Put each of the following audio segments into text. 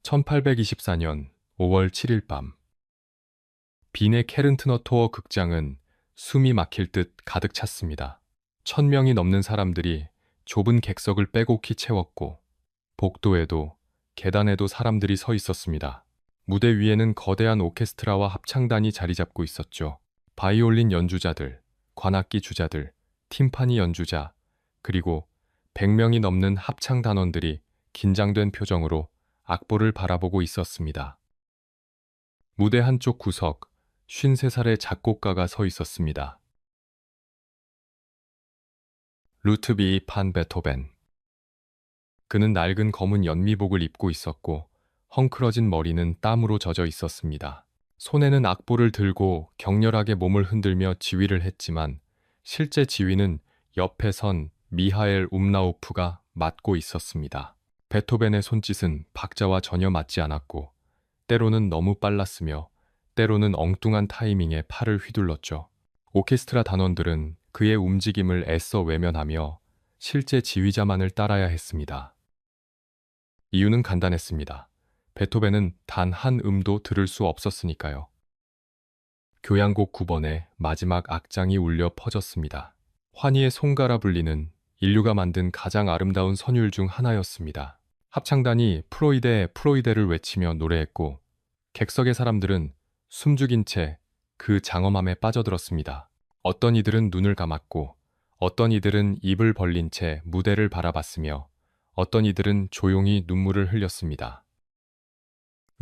1824년 5월 7일 밤, 빈의 케른트너토어 극장은 숨이 막힐 듯 가득 찼습니다. 1000명이 넘는 사람들이 좁은 객석을 빼곡히 채웠고, 복도에도 계단에도 사람들이 서 있었습니다. 무대 위에는 거대한 오케스트라와 합창단이 자리 잡고 있었죠. 바이올린 연주자들, 관악기 주자들, 팀파니 연주자, 그리고 100명이 넘는 합창단원들이 긴장된 표정으로 악보를 바라보고 있었습니다. 무대 한쪽 구석, 53살의 작곡가가 서 있었습니다. 루트비 판 베토벤. 그는 낡은 검은 연미복을 입고 있었고 헝클어진 머리는 땀으로 젖어 있었습니다. 손에는 악보를 들고 격렬하게 몸을 흔들며 지휘를 했지만 실제 지휘는 옆에 선 미하엘 움라우프가 맡고 있었습니다. 베토벤의 손짓은 박자와 전혀 맞지 않았고 때로는 너무 빨랐으며 때로는 엉뚱한 타이밍에 팔을 휘둘렀죠. 오케스트라 단원들은 그의 움직임을 애써 외면하며 실제 지휘자만을 따라야 했습니다. 이유는 간단했습니다. 베토벤은 단 한 음도 들을 수 없었으니까요. 교향곡 9번의 마지막 악장이 울려 퍼졌습니다. 환희의 송가라 불리는 인류가 만든 가장 아름다운 선율 중 하나였습니다. 합창단이 프로이데 프로이데를 외치며 노래했고 객석의 사람들은 숨죽인 채 그 장엄함에 빠져들었습니다. 어떤 이들은 눈을 감았고 어떤 이들은 입을 벌린 채 무대를 바라봤으며 어떤 이들은 조용히 눈물을 흘렸습니다.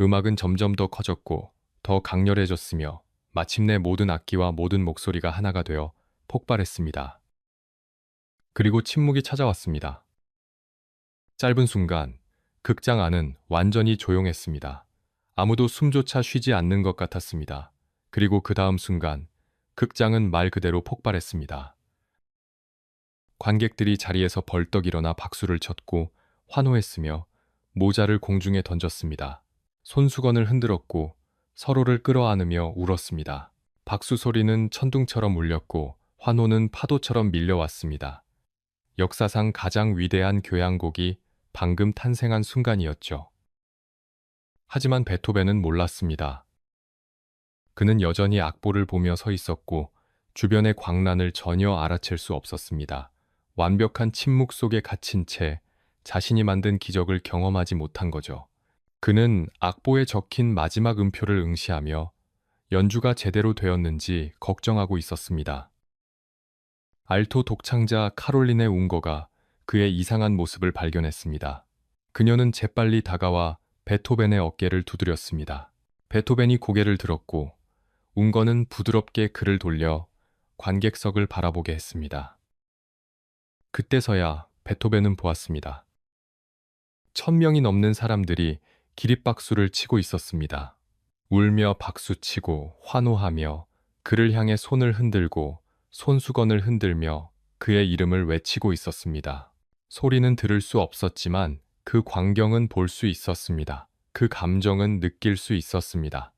음악은 점점 더 커졌고 더 강렬해졌으며 마침내 모든 악기와 모든 목소리가 하나가 되어 폭발했습니다. 그리고 침묵이 찾아왔습니다. 짧은 순간 극장 안은 완전히 조용했습니다. 아무도 숨조차 쉬지 않는 것 같았습니다. 그리고 그 다음 순간 극장은 말 그대로 폭발했습니다. 관객들이 자리에서 벌떡 일어나 박수를 쳤고 환호했으며 모자를 공중에 던졌습니다. 손수건을 흔들었고 서로를 끌어안으며 울었습니다. 박수 소리는 천둥처럼 울렸고 환호는 파도처럼 밀려왔습니다. 역사상 가장 위대한 교향곡이 방금 탄생한 순간이었죠. 하지만 베토벤은 몰랐습니다. 그는 여전히 악보를 보며 서 있었고 주변의 광란을 전혀 알아챌 수 없었습니다. 완벽한 침묵 속에 갇힌 채 자신이 만든 기적을 경험하지 못한 거죠. 그는 악보에 적힌 마지막 음표를 응시하며 연주가 제대로 되었는지 걱정하고 있었습니다. 알토 독창자 카롤린의 운거가 그의 이상한 모습을 발견했습니다. 그녀는 재빨리 다가와 베토벤의 어깨를 두드렸습니다. 베토벤이 고개를 들었고 운거는 부드럽게 그를 돌려 관객석을 바라보게 했습니다. 그때서야 베토벤은 보았습니다. 1000명이 넘는 사람들이 기립박수를 치고 있었습니다. 울며 박수치고 환호하며 그를 향해 손을 흔들고 손수건을 흔들며 그의 이름을 외치고 있었습니다. 소리는 들을 수 없었지만 그 광경은 볼 수 있었습니다. 그 감정은 느낄 수 있었습니다.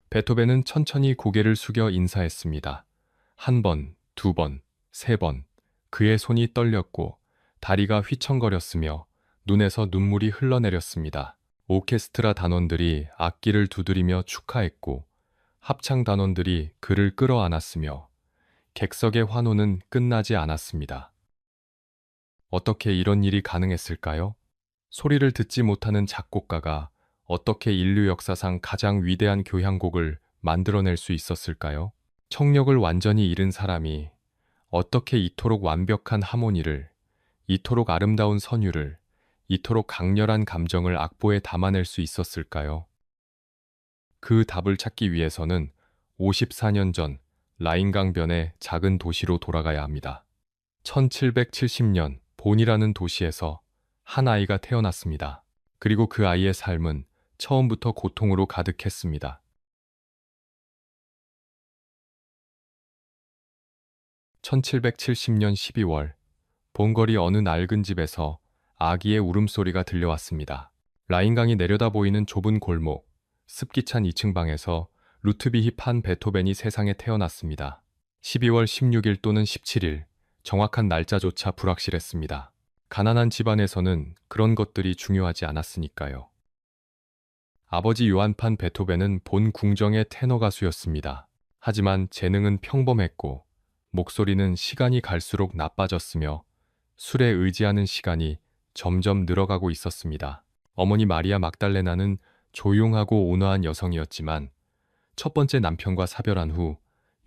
베토벤은 천천히 고개를 숙여 인사했습니다. 한 번, 두 번, 세 번. 그의 손이 떨렸고 다리가 휘청거렸으며 눈에서 눈물이 흘러내렸습니다. 오케스트라 단원들이 악기를 두드리며 축하했고 합창 단원들이 그를 끌어안았으며 객석의 환호는 끝나지 않았습니다. 어떻게 이런 일이 가능했을까요? 소리를 듣지 못하는 작곡가가 어떻게 인류 역사상 가장 위대한 교향곡을 만들어낼 수 있었을까요? 청력을 완전히 잃은 사람이 어떻게 이토록 완벽한 하모니를, 이토록 아름다운 선율을, 이토록 강렬한 감정을 악보에 담아낼 수 있었을까요? 그 답을 찾기 위해서는 54년 전 라인강변의 작은 도시로 돌아가야 합니다. 1770년 본이라는 도시에서 한 아이가 태어났습니다. 그리고 그 아이의 삶은 처음부터 고통으로 가득했습니다. 1770년 12월 본거리 어느 낡은 집에서 아기의 울음소리가 들려왔습니다. 라인강이 내려다 보이는 좁은 골목, 습기찬 2층 방에서 루트비히 판 베토벤이 세상에 태어났습니다. 12월 16일 또는 17일, 정확한 날짜조차 불확실했습니다. 가난한 집안에서는 그런 것들이 중요하지 않았으니까요. 아버지 요한 베토벤은 본 궁정의 테너 가수였습니다. 하지만 재능은 평범했고 목소리는 시간이 갈수록 나빠졌으며 술에 의지하는 시간이 점점 늘어가고 있었습니다. 어머니 마리아 막달레나는 조용하고 온화한 여성이었지만 첫 번째 남편과 사별한 후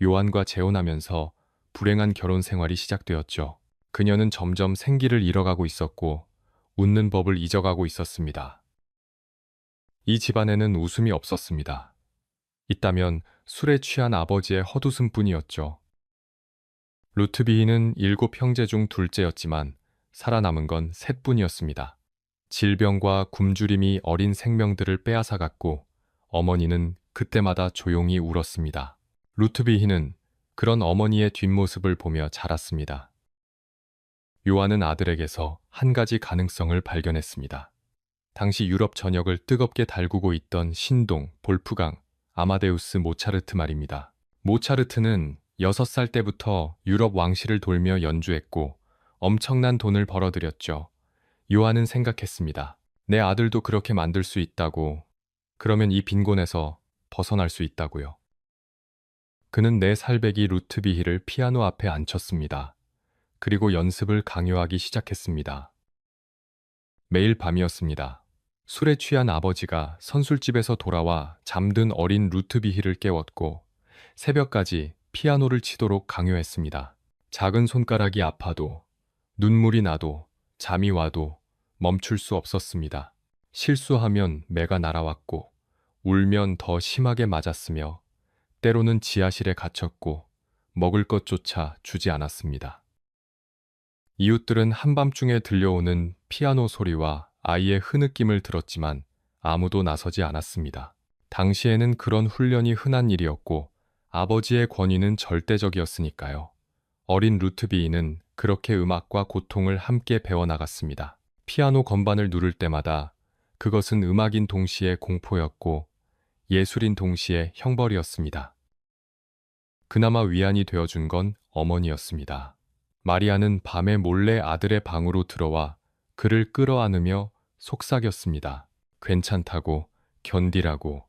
요한과 재혼하면서 불행한 결혼 생활이 시작되었죠. 그녀는 점점 생기를 잃어가고 있었고 웃는 법을 잊어가고 있었습니다. 이 집안에는 웃음이 없었습니다. 있다면 술에 취한 아버지의 헛웃음뿐이었죠. 루트비히는 7형제 중 둘째였지만 살아남은 건 셋뿐이었습니다. 질병과 굶주림이 어린 생명들을 빼앗아갔고 어머니는 그때마다 조용히 울었습니다. 루트비히는 그런 어머니의 뒷모습을 보며 자랐습니다. 요한은 아들에게서 한 가지 가능성을 발견했습니다. 당시 유럽 전역을 뜨겁게 달구고 있던 신동, 볼프강, 아마데우스 모차르트 말입니다. 모차르트는 6살 때부터 유럽 왕실을 돌며 연주했고 엄청난 돈을 벌어들였죠. 요한은 생각했습니다. 내 아들도 그렇게 만들 수 있다고. 그러면 이 빈곤에서 벗어날 수 있다고요. 그는 4살배기 루트비히를 피아노 앞에 앉혔습니다. 그리고 연습을 강요하기 시작했습니다. 매일 밤이었습니다. 술에 취한 아버지가 선술집에서 돌아와 잠든 어린 루트비히를 깨웠고 새벽까지 피아노를 치도록 강요했습니다. 작은 손가락이 아파도 눈물이 나도 잠이 와도 멈출 수 없었습니다. 실수하면 매가 날아왔고 울면 더 심하게 맞았으며 때로는 지하실에 갇혔고 먹을 것조차 주지 않았습니다. 이웃들은 한밤중에 들려오는 피아노 소리와 아이의 흐느낌을 들었지만 아무도 나서지 않았습니다. 당시에는 그런 훈련이 흔한 일이었고 아버지의 권위는 절대적이었으니까요. 어린 루트비히는 그렇게 음악과 고통을 함께 배워나갔습니다. 피아노 건반을 누를 때마다 그것은 음악인 동시에 공포였고 예술인 동시에 형벌이었습니다. 그나마 위안이 되어준 건 어머니였습니다. 마리아는 밤에 몰래 아들의 방으로 들어와 그를 끌어안으며 속삭였습니다. 괜찮다고, 견디라고,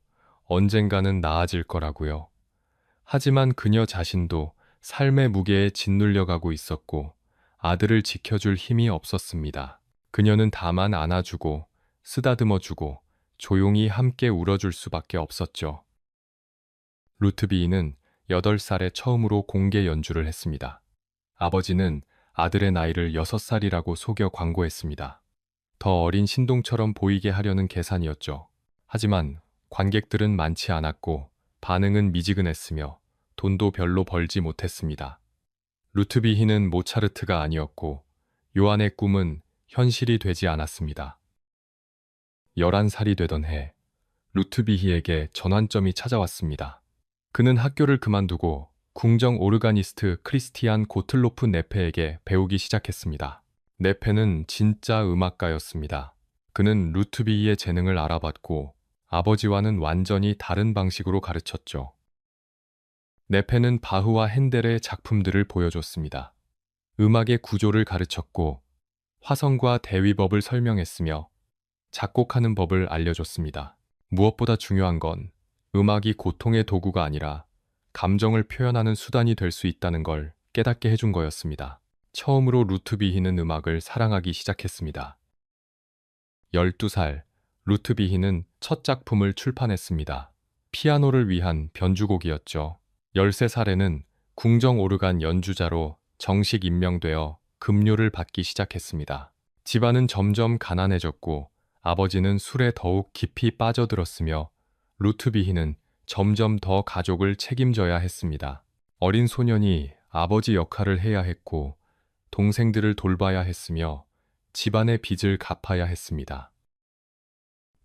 언젠가는 나아질 거라고요. 하지만 그녀 자신도 삶의 무게에 짓눌려가고 있었고 아들을 지켜줄 힘이 없었습니다. 그녀는 다만 안아주고 쓰다듬어주고 조용히 함께 울어줄 수밖에 없었죠. 루트비히는 8살에 처음으로 공개 연주를 했습니다. 아버지는 아들의 나이를 6살이라고 속여 광고했습니다. 더 어린 신동처럼 보이게 하려는 계산이었죠. 하지만 관객들은 많지 않았고 반응은 미지근했으며 돈도 별로 벌지 못했습니다. 루트비히는 모차르트가 아니었고 요한의 꿈은 현실이 되지 않았습니다. 11살이 되던 해 루트비히에게 전환점이 찾아왔습니다. 그는 학교를 그만두고 궁정 오르가니스트 크리스티안 고틀로프 네페에게 배우기 시작했습니다. 네페는 진짜 음악가였습니다. 그는 루트비히의 재능을 알아봤고 아버지와는 완전히 다른 방식으로 가르쳤죠. 네페는 바흐와 핸델의 작품들을 보여줬습니다. 음악의 구조를 가르쳤고 화성과 대위법을 설명했으며 작곡하는 법을 알려줬습니다. 무엇보다 중요한 건 음악이 고통의 도구가 아니라 감정을 표현하는 수단이 될 수 있다는 걸 깨닫게 해준 거였습니다. 처음으로 루트비히는 음악을 사랑하기 시작했습니다. 12살, 루트비히는 첫 작품을 출판했습니다. 피아노를 위한 변주곡이었죠. 13살에는 궁정 오르간 연주자로 정식 임명되어 급료를 받기 시작했습니다. 집안은 점점 가난해졌고 아버지는 술에 더욱 깊이 빠져들었으며 루트비히는 점점 더 가족을 책임져야 했습니다. 어린 소년이 아버지 역할을 해야 했고 동생들을 돌봐야 했으며 집안의 빚을 갚아야 했습니다.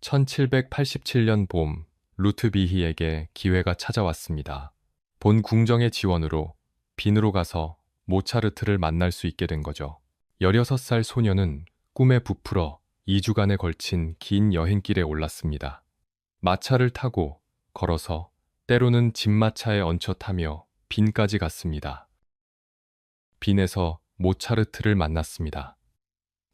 1787년 봄, 루트비히에게 기회가 찾아왔습니다. 본 궁정의 지원으로 빈으로 가서 모차르트를 만날 수 있게 된 거죠. 16살 소녀는 꿈에 부풀어 2주간에 걸친 긴 여행길에 올랐습니다. 마차를 타고 걸어서 때로는 집마차에 얹혀 타며 빈까지 갔습니다. 빈에서 모차르트를 만났습니다.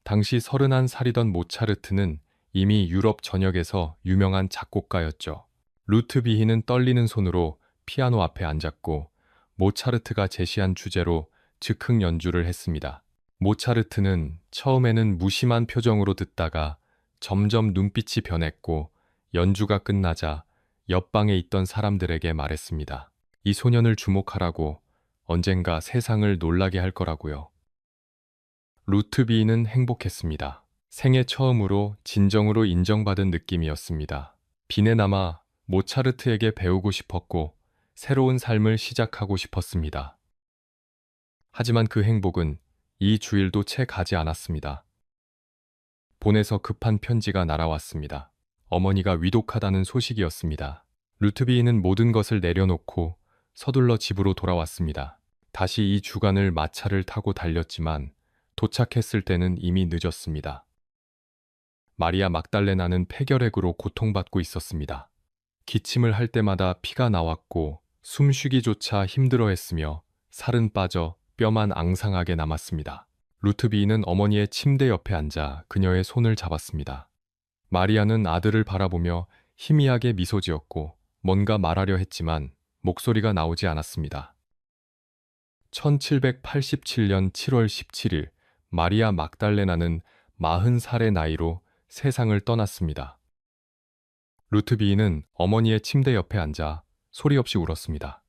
당시 31살이던 모차르트는 이미 유럽 전역에서 유명한 작곡가였죠. 루트비히는 떨리는 손으로 피아노 앞에 앉았고 모차르트가 제시한 주제로 즉흥 연주를 했습니다. 모차르트는 처음에는 무심한 표정으로 듣다가 점점 눈빛이 변했고 연주가 끝나자 옆방에 있던 사람들에게 말했습니다. 이 소년을 주목하라고. 언젠가 세상을 놀라게 할 거라고요. 루트비는 행복했습니다. 생애 처음으로 진정으로 인정받은 느낌이었습니다. 빈에 남아 모차르트에게 배우고 싶었고 새로운 삶을 시작하고 싶었습니다. 하지만 그 행복은 이 주일도 채 가지 않았습니다. 본에서 급한 편지가 날아왔습니다. 어머니가 위독하다는 소식이었습니다. 루트비는 모든 것을 내려놓고 서둘러 집으로 돌아왔습니다. 다시 이 주간을 마차를 타고 달렸지만 도착했을 때는 이미 늦었습니다. 마리아 막달레나는 폐결핵으로 고통받고 있었습니다. 기침을 할 때마다 피가 나왔고 숨쉬기조차 힘들어했으며 살은 빠져 뼈만 앙상하게 남았습니다. 루트비는 어머니의 침대 옆에 앉아 그녀의 손을 잡았습니다. 마리아는 아들을 바라보며 희미하게 미소 지었고 뭔가 말하려 했지만 목소리가 나오지 않았습니다. 1787년 7월 17일 마리아 막달레나는 40살의 나이로 세상을 떠났습니다. 루트비는 어머니의 침대 옆에 앉아 소리 없이 울었습니다.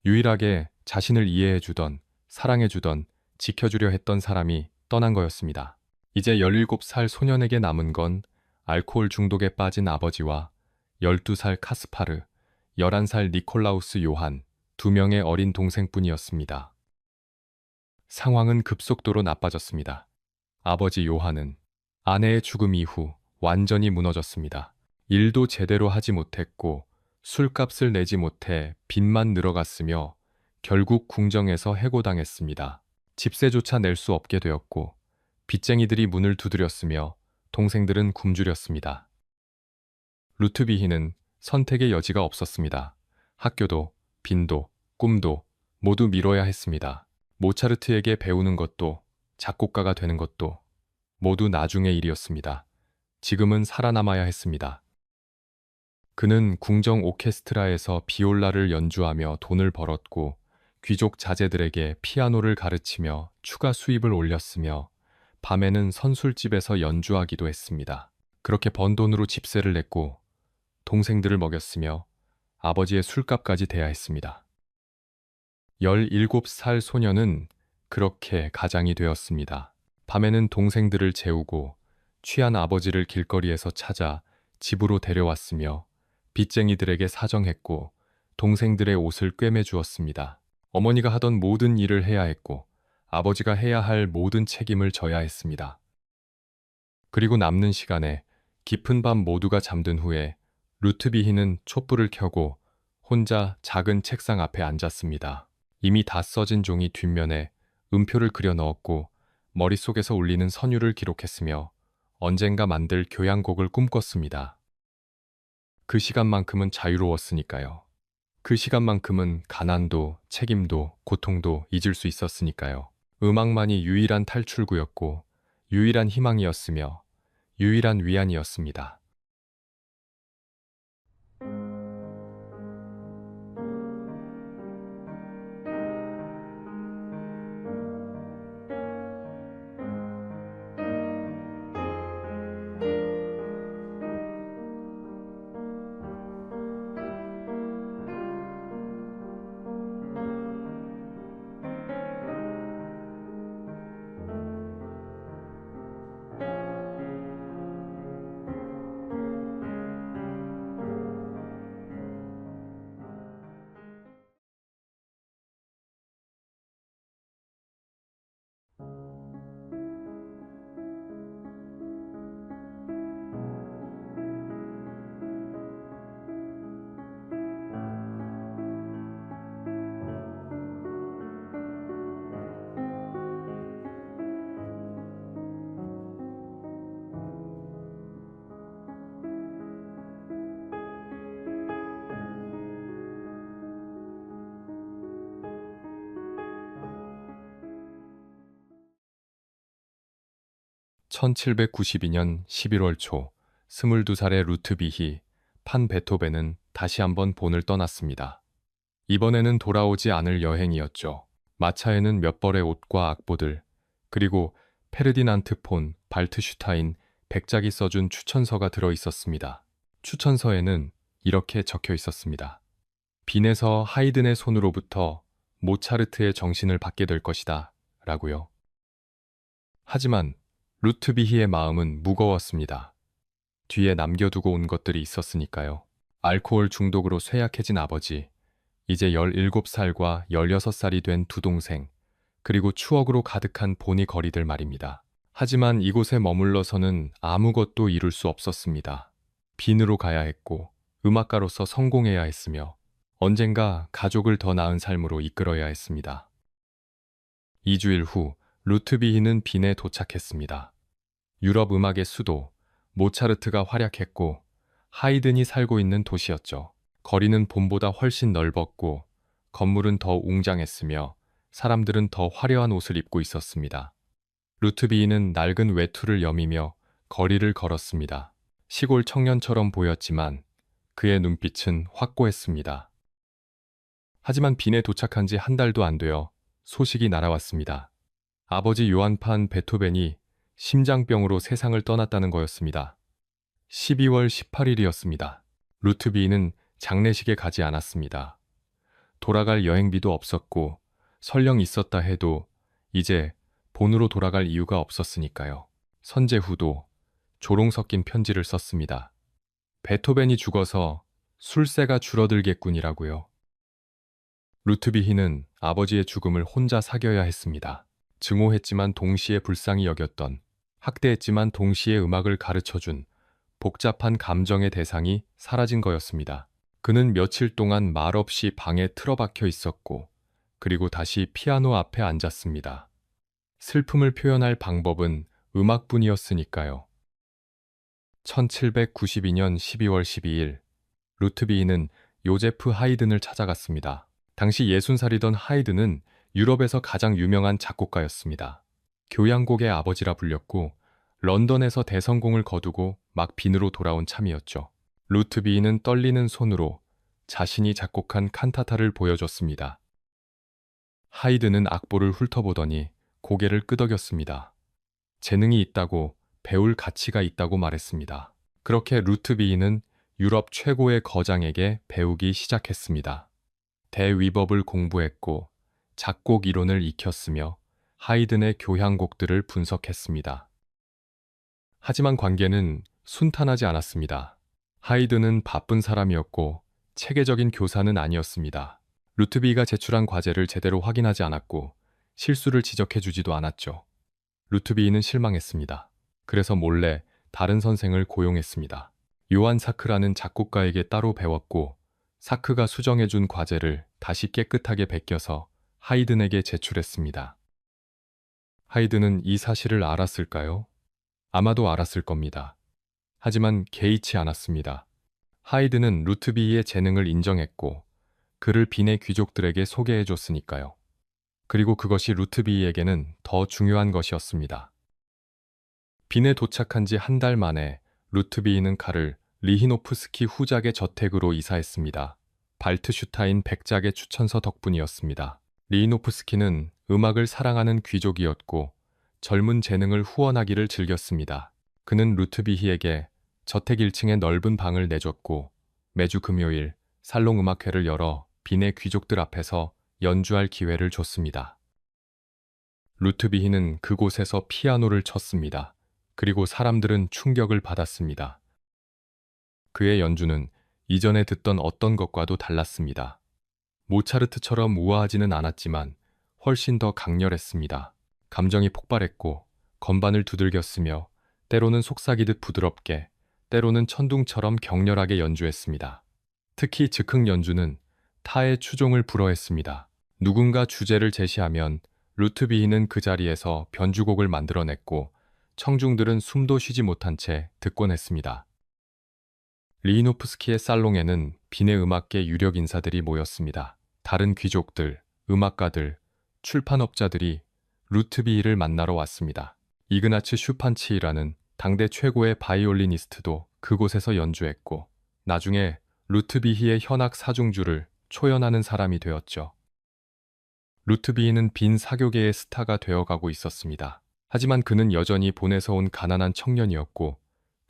유일하게 자신을 이해해주던, 사랑해주던, 지켜주려 했던 사람이 떠난 거였습니다. 이제 17살 소년에게 남은 건 알코올 중독에 빠진 아버지와 12살 카스파르, 11살 니콜라우스 요한, 2명의 어린 동생뿐이었습니다. 상황은 급속도로 나빠졌습니다. 아버지 요한은 아내의 죽음 이후 완전히 무너졌습니다. 일도 제대로 하지 못했고 술값을 내지 못해 빚만 늘어갔으며 결국 궁정에서 해고당했습니다. 집세조차 낼 수 없게 되었고 빚쟁이들이 문을 두드렸으며 동생들은 굶주렸습니다. 루트비히는 선택의 여지가 없었습니다. 학교도, 빈도, 꿈도 모두 미뤄야 했습니다. 모차르트에게 배우는 것도, 작곡가가 되는 것도 모두 나중의 일이었습니다. 지금은 살아남아야 했습니다. 그는 궁정 오케스트라에서 비올라를 연주하며 돈을 벌었고 귀족 자제들에게 피아노를 가르치며 추가 수입을 올렸으며 밤에는 선술집에서 연주하기도 했습니다. 그렇게 번 돈으로 집세를 냈고 동생들을 먹였으며 아버지의 술값까지 대야 했습니다. 17살 소녀는 그렇게 가장이 되었습니다. 밤에는 동생들을 재우고 취한 아버지를 길거리에서 찾아 집으로 데려왔으며 빚쟁이들에게 사정했고 동생들의 옷을 꿰매 주었습니다. 어머니가 하던 모든 일을 해야 했고 아버지가 해야 할 모든 책임을 져야 했습니다. 그리고 남는 시간에 깊은 밤 모두가 잠든 후에 루트비히는 촛불을 켜고 혼자 작은 책상 앞에 앉았습니다. 이미 다 써진 종이 뒷면에 음표를 그려 넣었고 머릿속에서 울리는 선율을 기록했으며 언젠가 만들 교향곡을 꿈꿨습니다. 그 시간만큼은 자유로웠으니까요. 그 시간만큼은 가난도, 책임도, 고통도 잊을 수 있었으니까요. 음악만이 유일한 탈출구였고, 유일한 희망이었으며, 유일한 위안이었습니다. 1792년 11월 초 22살의 루트비히, 판 베토벤은 다시 한번 본을 떠났습니다. 이번에는 돌아오지 않을 여행이었죠. 마차에는 몇 벌의 옷과 악보들, 그리고 페르디난트 폰 발트슈타인 백작이 써준 추천서가 들어 있었습니다. 추천서에는 이렇게 적혀 있었습니다. 빈에서 하이든의 손으로부터 모차르트의 정신을 받게 될 것이다. 라고요. 하지만 루트비히의 마음은 무거웠습니다. 뒤에 남겨두고 온 것들이 있었으니까요. 알코올 중독으로 쇠약해진 아버지, 이제 17살과 16살이 된 두 동생, 그리고 추억으로 가득한 본이 거리들 말입니다. 하지만 이곳에 머물러서는 아무것도 이룰 수 없었습니다. 빈으로 가야 했고, 음악가로서 성공해야 했으며, 언젠가 가족을 더 나은 삶으로 이끌어야 했습니다. 2주일 후, 루트비히는 빈에 도착했습니다. 유럽 음악의 수도, 모차르트가 활약했고, 하이든이 살고 있는 도시였죠. 거리는 봄보다 훨씬 넓었고, 건물은 더 웅장했으며, 사람들은 더 화려한 옷을 입고 있었습니다. 루트비히는 낡은 외투를 여미며 거리를 걸었습니다. 시골 청년처럼 보였지만 그의 눈빛은 확고했습니다. 하지만 빈에 도착한 지 한 달도 안 되어 소식이 날아왔습니다. 아버지 요한 판 베토벤이 심장병으로 세상을 떠났다는 거였습니다. 12월 18일이었습니다. 루트비히는 장례식에 가지 않았습니다. 돌아갈 여행비도 없었고 설령 있었다 해도 이제 본으로 돌아갈 이유가 없었으니까요. 선제후도 조롱 섞인 편지를 썼습니다. 베토벤이 죽어서 술세가 줄어들겠군이라고요. 루트비히는 아버지의 죽음을 혼자 사겨야 했습니다. 증오했지만 동시에 불쌍히 여겼던, 학대했지만 동시에 음악을 가르쳐준 복잡한 감정의 대상이 사라진 거였습니다. 그는 며칠 동안 말없이 방에 틀어박혀 있었고, 그리고 다시 피아노 앞에 앉았습니다. 슬픔을 표현할 방법은 음악뿐이었으니까요. 1792년 12월 12일, 루트비히는 요제프 하이든을 찾아갔습니다. 당시 60살이던 하이든은 유럽에서 가장 유명한 작곡가였습니다. 교향곡의 아버지라 불렸고, 런던에서 대성공을 거두고 막 빈으로 돌아온 참이었죠. 루트비히는 떨리는 손으로 자신이 작곡한 칸타타를 보여줬습니다. 하이든은 악보를 훑어보더니 고개를 끄덕였습니다. 재능이 있다고, 배울 가치가 있다고 말했습니다. 그렇게 루트비히는 유럽 최고의 거장에게 배우기 시작했습니다. 대위법을 공부했고 작곡 이론을 익혔으며 하이든의 교향곡들을 분석했습니다. 하지만 관계는 순탄하지 않았습니다. 하이든은 바쁜 사람이었고 체계적인 교사는 아니었습니다. 루트비히가 제출한 과제를 제대로 확인하지 않았고 실수를 지적해주지도 않았죠. 루트비히는 실망했습니다. 그래서 몰래 다른 선생을 고용했습니다. 요한 사크라는 작곡가에게 따로 배웠고 사크가 수정해준 과제를 다시 깨끗하게 베껴서 하이든에게 제출했습니다. 하이든은 이 사실을 알았을까요? 아마도 알았을 겁니다. 하지만 개의치 않았습니다. 하이든은 루트비히의 재능을 인정했고 그를 빈의 귀족들에게 소개해줬으니까요. 그리고 그것이 루트비히에게는 더 중요한 것이었습니다. 빈에 도착한 지 한 달 만에 루트비히는 칼을 리히노프스키 후작의 저택으로 이사했습니다. 발트슈타인 백작의 추천서 덕분이었습니다. 리히노프스키는 음악을 사랑하는 귀족이었고 젊은 재능을 후원하기를 즐겼습니다. 그는 루트비히에게 저택 1층에 넓은 방을 내줬고 매주 금요일 살롱 음악회를 열어 빈의 귀족들 앞에서 연주할 기회를 줬습니다. 루트비히는 그곳에서 피아노를 쳤습니다. 그리고 사람들은 충격을 받았습니다. 그의 연주는 이전에 듣던 어떤 것과도 달랐습니다. 모차르트처럼 우아하지는 않았지만 훨씬 더 강렬했습니다. 감정이 폭발했고 건반을 두들겼으며 때로는 속삭이듯 부드럽게, 때로는 천둥처럼 격렬하게 연주했습니다. 특히 즉흥 연주는 타의 추종을 불허했습니다. 누군가 주제를 제시하면 루트비히는 그 자리에서 변주곡을 만들어냈고 청중들은 숨도 쉬지 못한 채 듣곤 했습니다. 리히노프스키의 살롱에는 빈의 음악계 유력 인사들이 모였습니다. 다른 귀족들, 음악가들, 출판업자들이 루트비히를 만나러 왔습니다. 이그나츠 슈판치히라는 당대 최고의 바이올리니스트도 그곳에서 연주했고 나중에 루트비히의 현악 사중주를 초연하는 사람이 되었죠. 루트비히는 빈 사교계의 스타가 되어가고 있었습니다. 하지만 그는 여전히 본에서 온 가난한 청년이었고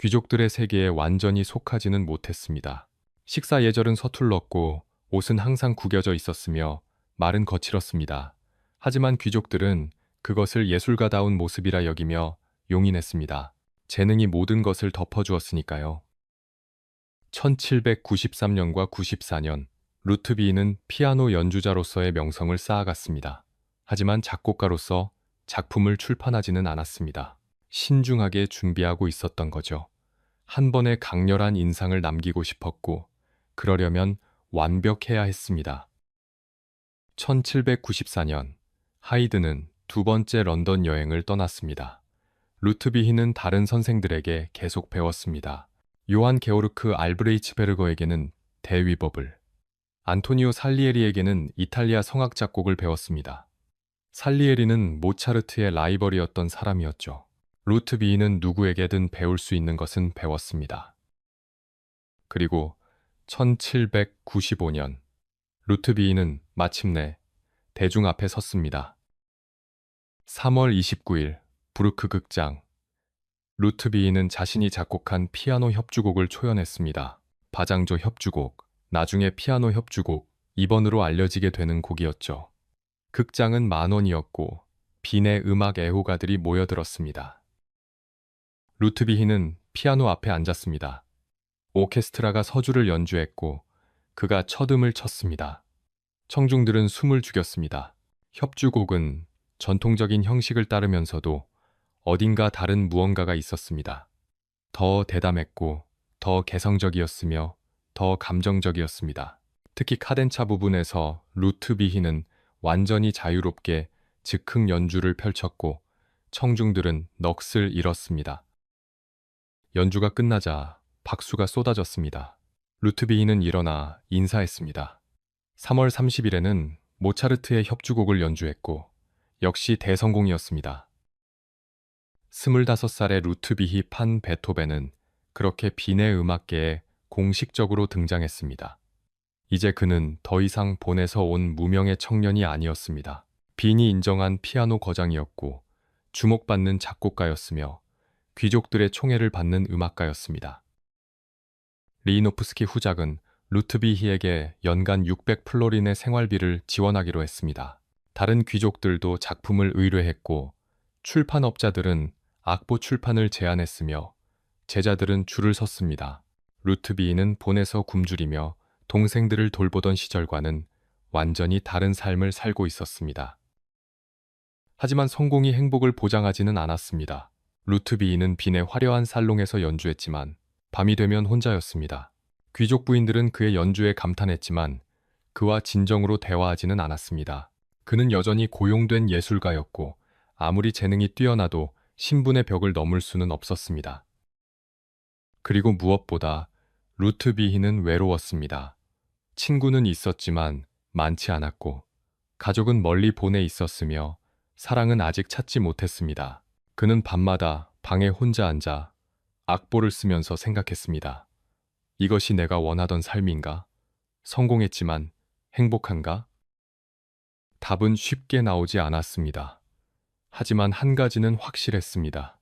귀족들의 세계에 완전히 속하지는 못했습니다. 식사 예절은 서툴렀고 옷은 항상 구겨져 있었으며 말은 거칠었습니다. 하지만 귀족들은 그것을 예술가다운 모습이라 여기며 용인했습니다. 재능이 모든 것을 덮어주었으니까요. 1793년과 94년 루트비히는 피아노 연주자로서의 명성을 쌓아갔습니다. 하지만 작곡가로서 작품을 출판하지는 않았습니다. 신중하게 준비하고 있었던 거죠. 한 번의 강렬한 인상을 남기고 싶었고 그러려면 완벽해야 했습니다. 1794년 하이드는 두 번째 런던 여행을 떠났습니다. 루트비히는 다른 선생들에게 계속 배웠습니다. 요한 게오르크 알브레이츠베르거에게는 대위법을, 안토니오 살리에리에게는 이탈리아 성악 작곡을 배웠습니다. 살리에리는 모차르트의 라이벌이었던 사람이었죠. 루트비히는 누구에게든 배울 수 있는 것은 배웠습니다. 그리고 1795년 루트비히는 마침내 대중 앞에 섰습니다. 3월 29일 부르크 극장. 루트비히는 자신이 작곡한 피아노 협주곡을 초연했습니다. 바장조 협주곡, 나중에 피아노 협주곡 2번으로 알려지게 되는 곡이었죠. 극장은 만원이었고 빈의 음악 애호가들이 모여들었습니다. 루트비히는 피아노 앞에 앉았습니다. 오케스트라가 서주를 연주했고 그가 첫음을 쳤습니다. 청중들은 숨을 죽였습니다. 협주곡은 전통적인 형식을 따르면서도 어딘가 다른 무언가가 있었습니다. 더 대담했고 더 개성적이었으며 더 감정적이었습니다. 특히 카덴차 부분에서 루트비히는 완전히 자유롭게 즉흥 연주를 펼쳤고 청중들은 넋을 잃었습니다. 연주가 끝나자 박수가 쏟아졌습니다. 루트비히는 일어나 인사했습니다. 3월 30일에는 모차르트의 협주곡을 연주했고 역시 대성공이었습니다. 25살의 루트비히 판 베토벤은 그렇게 빈의 음악계에 공식적으로 등장했습니다. 이제 그는 더 이상 본에서 온 무명의 청년이 아니었습니다. 빈이 인정한 피아노 거장이었고 주목받는 작곡가였으며 귀족들의 총애를 받는 음악가였습니다. 리이노프스키 후작은 루트비히에게 연간 600플로린의 생활비를 지원하기로 했습니다. 다른 귀족들도 작품을 의뢰했고 출판업자들은 악보 출판을 제안했으며 제자들은 줄을 섰습니다. 루트비히는 본에서 굶주리며 동생들을 돌보던 시절과는 완전히 다른 삶을 살고 있었습니다. 하지만 성공이 행복을 보장하지는 않았습니다. 루트비히는 빈의 화려한 살롱에서 연주했지만 밤이 되면 혼자였습니다. 귀족 부인들은 그의 연주에 감탄했지만 그와 진정으로 대화하지는 않았습니다. 그는 여전히 고용된 예술가였고 아무리 재능이 뛰어나도 신분의 벽을 넘을 수는 없었습니다. 그리고 무엇보다 루트비히는 외로웠습니다. 친구는 있었지만 많지 않았고 가족은 멀리 본에 있었으며 사랑은 아직 찾지 못했습니다. 그는 밤마다 방에 혼자 앉아 악보를 쓰면서 생각했습니다. 이것이 내가 원하던 삶인가? 성공했지만 행복한가? 답은 쉽게 나오지 않았습니다. 하지만 한 가지는 확실했습니다.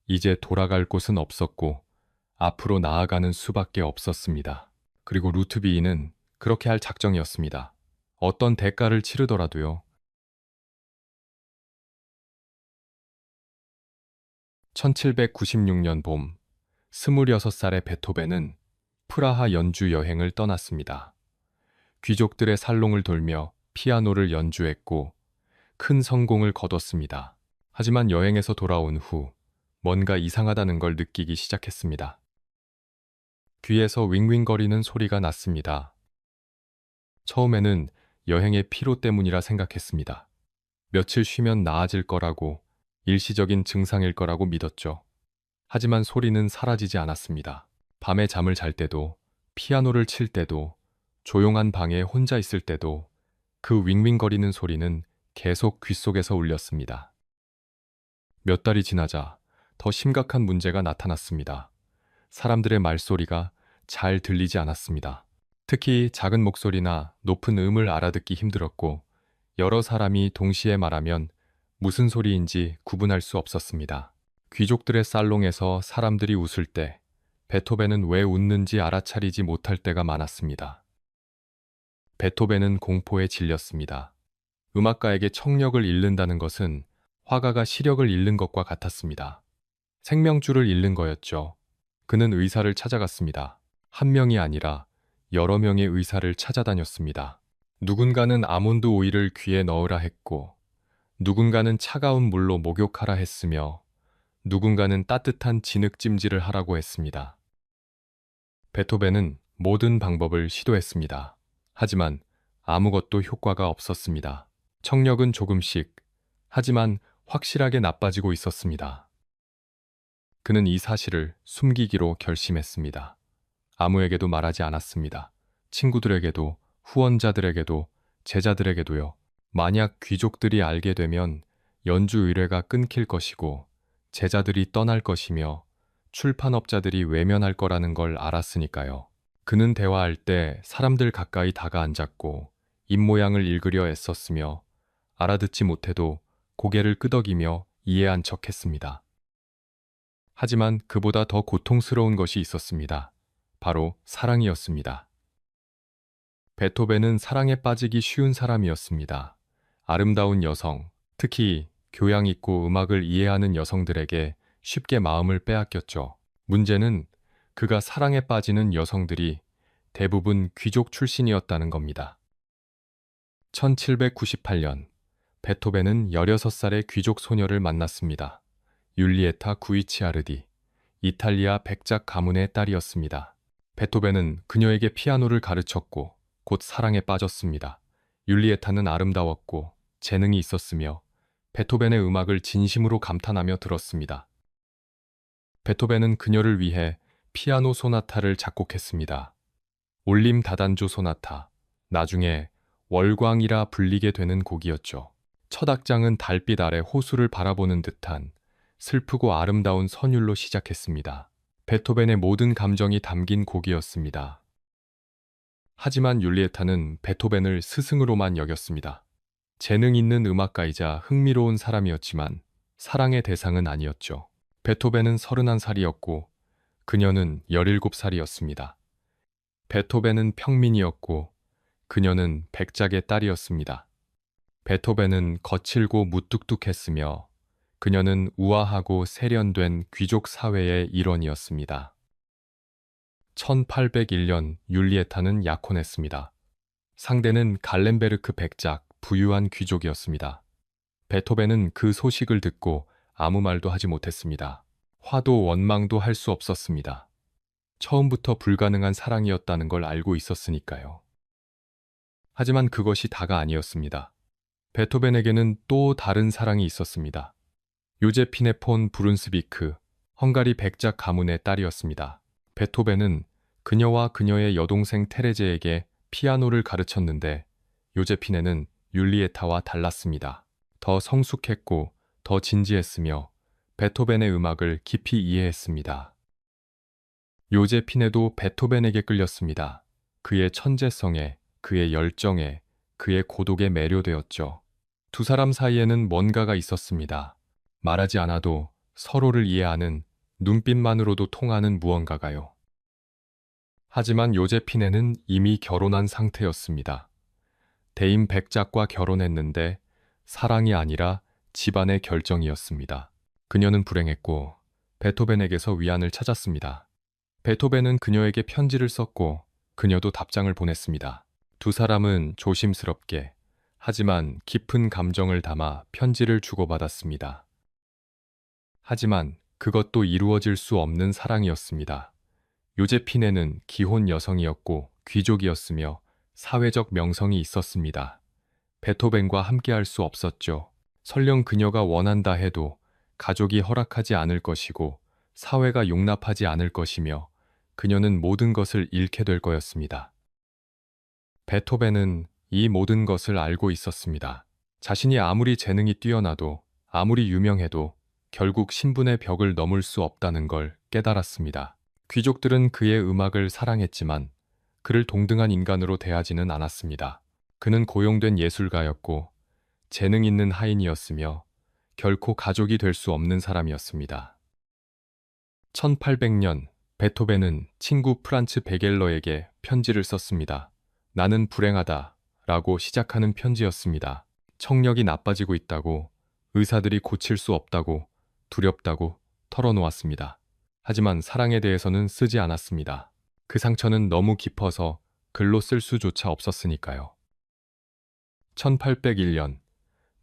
이제 돌아갈 곳은 없었고 앞으로 나아가는 수밖에 없었습니다. 그리고 루트비히는 그렇게 할 작정이었습니다. 어떤 대가를 치르더라도요. 1796년 봄, 26살의 베토벤은 프라하 연주 여행을 떠났습니다. 귀족들의 살롱을 돌며 피아노를 연주했고 큰 성공을 거뒀습니다. 하지만 여행에서 돌아온 후 뭔가 이상하다는 걸 느끼기 시작했습니다. 귀에서 윙윙거리는 소리가 났습니다. 처음에는 여행의 피로 때문이라 생각했습니다. 며칠 쉬면 나아질 거라고, 일시적인 증상일 거라고 믿었죠. 하지만 소리는 사라지지 않았습니다. 밤에 잠을 잘 때도, 피아노를 칠 때도, 조용한 방에 혼자 있을 때도 그 윙윙거리는 소리는 계속 귓속에서 울렸습니다. 몇 달이 지나자 더 심각한 문제가 나타났습니다. 사람들의 말소리가 잘 들리지 않았습니다. 특히 작은 목소리나 높은 음을 알아듣기 힘들었고 여러 사람이 동시에 말하면 무슨 소리인지 구분할 수 없었습니다. 귀족들의 살롱에서 사람들이 웃을 때 베토벤은 왜 웃는지 알아차리지 못할 때가 많았습니다. 베토벤은 공포에 질렸습니다. 음악가에게 청력을 잃는다는 것은 화가가 시력을 잃는 것과 같았습니다. 생명줄을 잃는 거였죠. 그는 의사를 찾아갔습니다. 한 명이 아니라 여러 명의 의사를 찾아다녔습니다. 누군가는 아몬드 오일을 귀에 넣으라 했고, 누군가는 차가운 물로 목욕하라 했으며, 누군가는 따뜻한 진흙찜질을 하라고 했습니다. 베토벤은 모든 방법을 시도했습니다. 하지만 아무것도 효과가 없었습니다. 청력은 조금씩, 하지만 확실하게 나빠지고 있었습니다. 그는 이 사실을 숨기기로 결심했습니다. 아무에게도 말하지 않았습니다. 친구들에게도, 후원자들에게도, 제자들에게도요. 만약 귀족들이 알게 되면 연주 의뢰가 끊길 것이고 제자들이 떠날 것이며 출판업자들이 외면할 거라는 걸 알았으니까요. 그는 대화할 때 사람들 가까이 다가앉았고 입모양을 읽으려 애썼으며 알아듣지 못해도 고개를 끄덕이며 이해한 척했습니다. 하지만 그보다 더 고통스러운 것이 있었습니다. 바로 사랑이었습니다. 베토벤은 사랑에 빠지기 쉬운 사람이었습니다. 아름다운 여성, 특히 교양 있고 음악을 이해하는 여성들에게 쉽게 마음을 빼앗겼죠. 문제는 그가 사랑에 빠지는 여성들이 대부분 귀족 출신이었다는 겁니다. 1798년 베토벤은 16살의 귀족 소녀를 만났습니다. 율리에타 구이치아르디, 이탈리아 백작 가문의 딸이었습니다. 베토벤은 그녀에게 피아노를 가르쳤고 곧 사랑에 빠졌습니다. 율리에타는 아름다웠고 재능이 있었으며 베토벤의 음악을 진심으로 감탄하며 들었습니다. 베토벤은 그녀를 위해 피아노 소나타를 작곡했습니다. 올림 다단조 소나타, 나중에 월광이라 불리게 되는 곡이었죠. 첫 악장은 달빛 아래 호수를 바라보는 듯한 슬프고 아름다운 선율로 시작했습니다. 베토벤의 모든 감정이 담긴 곡이었습니다. 하지만 율리에타는 베토벤을 스승으로만 여겼습니다. 재능 있는 음악가이자 흥미로운 사람이었지만 사랑의 대상은 아니었죠. 베토벤은 31살이었고 그녀는 17살이었습니다. 베토벤은 평민이었고 그녀는 백작의 딸이었습니다. 베토벤은 거칠고 무뚝뚝했으며 그녀는 우아하고 세련된 귀족 사회의 일원이었습니다. 1801년 율리에타는 약혼했습니다. 상대는 갈렌베르크 백작, 부유한 귀족이었습니다. 베토벤은 그 소식을 듣고 아무 말도 하지 못했습니다. 화도 원망도 할 수 없었습니다. 처음부터 불가능한 사랑이었다는 걸 알고 있었으니까요. 하지만 그것이 다가 아니었습니다. 베토벤에게는 또 다른 사랑이 있었습니다. 요제피네 폰 브룬스비크, 헝가리 백작 가문의 딸이었습니다. 베토벤은 그녀와 그녀의 여동생 테레제에게 피아노를 가르쳤는데 요제피네는 율리에타와 달랐습니다. 더 성숙했고 더 진지했으며 베토벤의 음악을 깊이 이해했습니다. 요제피네도 베토벤에게 끌렸습니다. 그의 천재성에, 그의 열정에, 그의 고독에 매료되었죠. 두 사람 사이에는 뭔가가 있었습니다. 말하지 않아도 서로를 이해하는, 눈빛만으로도 통하는 무언가가요. 하지만 요제피네는 이미 결혼한 상태였습니다. 대인 백작과 결혼했는데 사랑이 아니라 집안의 결정이었습니다. 그녀는 불행했고 베토벤에게서 위안을 찾았습니다. 베토벤은 그녀에게 편지를 썼고 그녀도 답장을 보냈습니다. 두 사람은 조심스럽게 하지만 깊은 감정을 담아 편지를 주고받았습니다. 하지만 그것도 이루어질 수 없는 사랑이었습니다. 요제피네는 기혼 여성이었고 귀족이었으며 사회적 명성이 있었습니다. 베토벤과 함께할 수 없었죠. 설령 그녀가 원한다 해도 가족이 허락하지 않을 것이고 사회가 용납하지 않을 것이며 그녀는 모든 것을 잃게 될 거였습니다. 베토벤은 이 모든 것을 알고 있었습니다. 자신이 아무리 재능이 뛰어나도 아무리 유명해도 결국 신분의 벽을 넘을 수 없다는 걸 깨달았습니다. 귀족들은 그의 음악을 사랑했지만 그를 동등한 인간으로 대하지는 않았습니다. 그는 고용된 예술가였고 재능 있는 하인이었으며 결코 가족이 될 수 없는 사람이었습니다. 1800년 베토벤은 친구 프란츠 베겔러에게 편지를 썼습니다. 나는 불행하다 라고 시작하는 편지였습니다. 청력이 나빠지고 있다고, 의사들이 고칠 수 없다고, 두렵다고 털어놓았습니다. 하지만 사랑에 대해서는 쓰지 않았습니다. 그 상처는 너무 깊어서 글로 쓸 수조차 없었으니까요. 1801년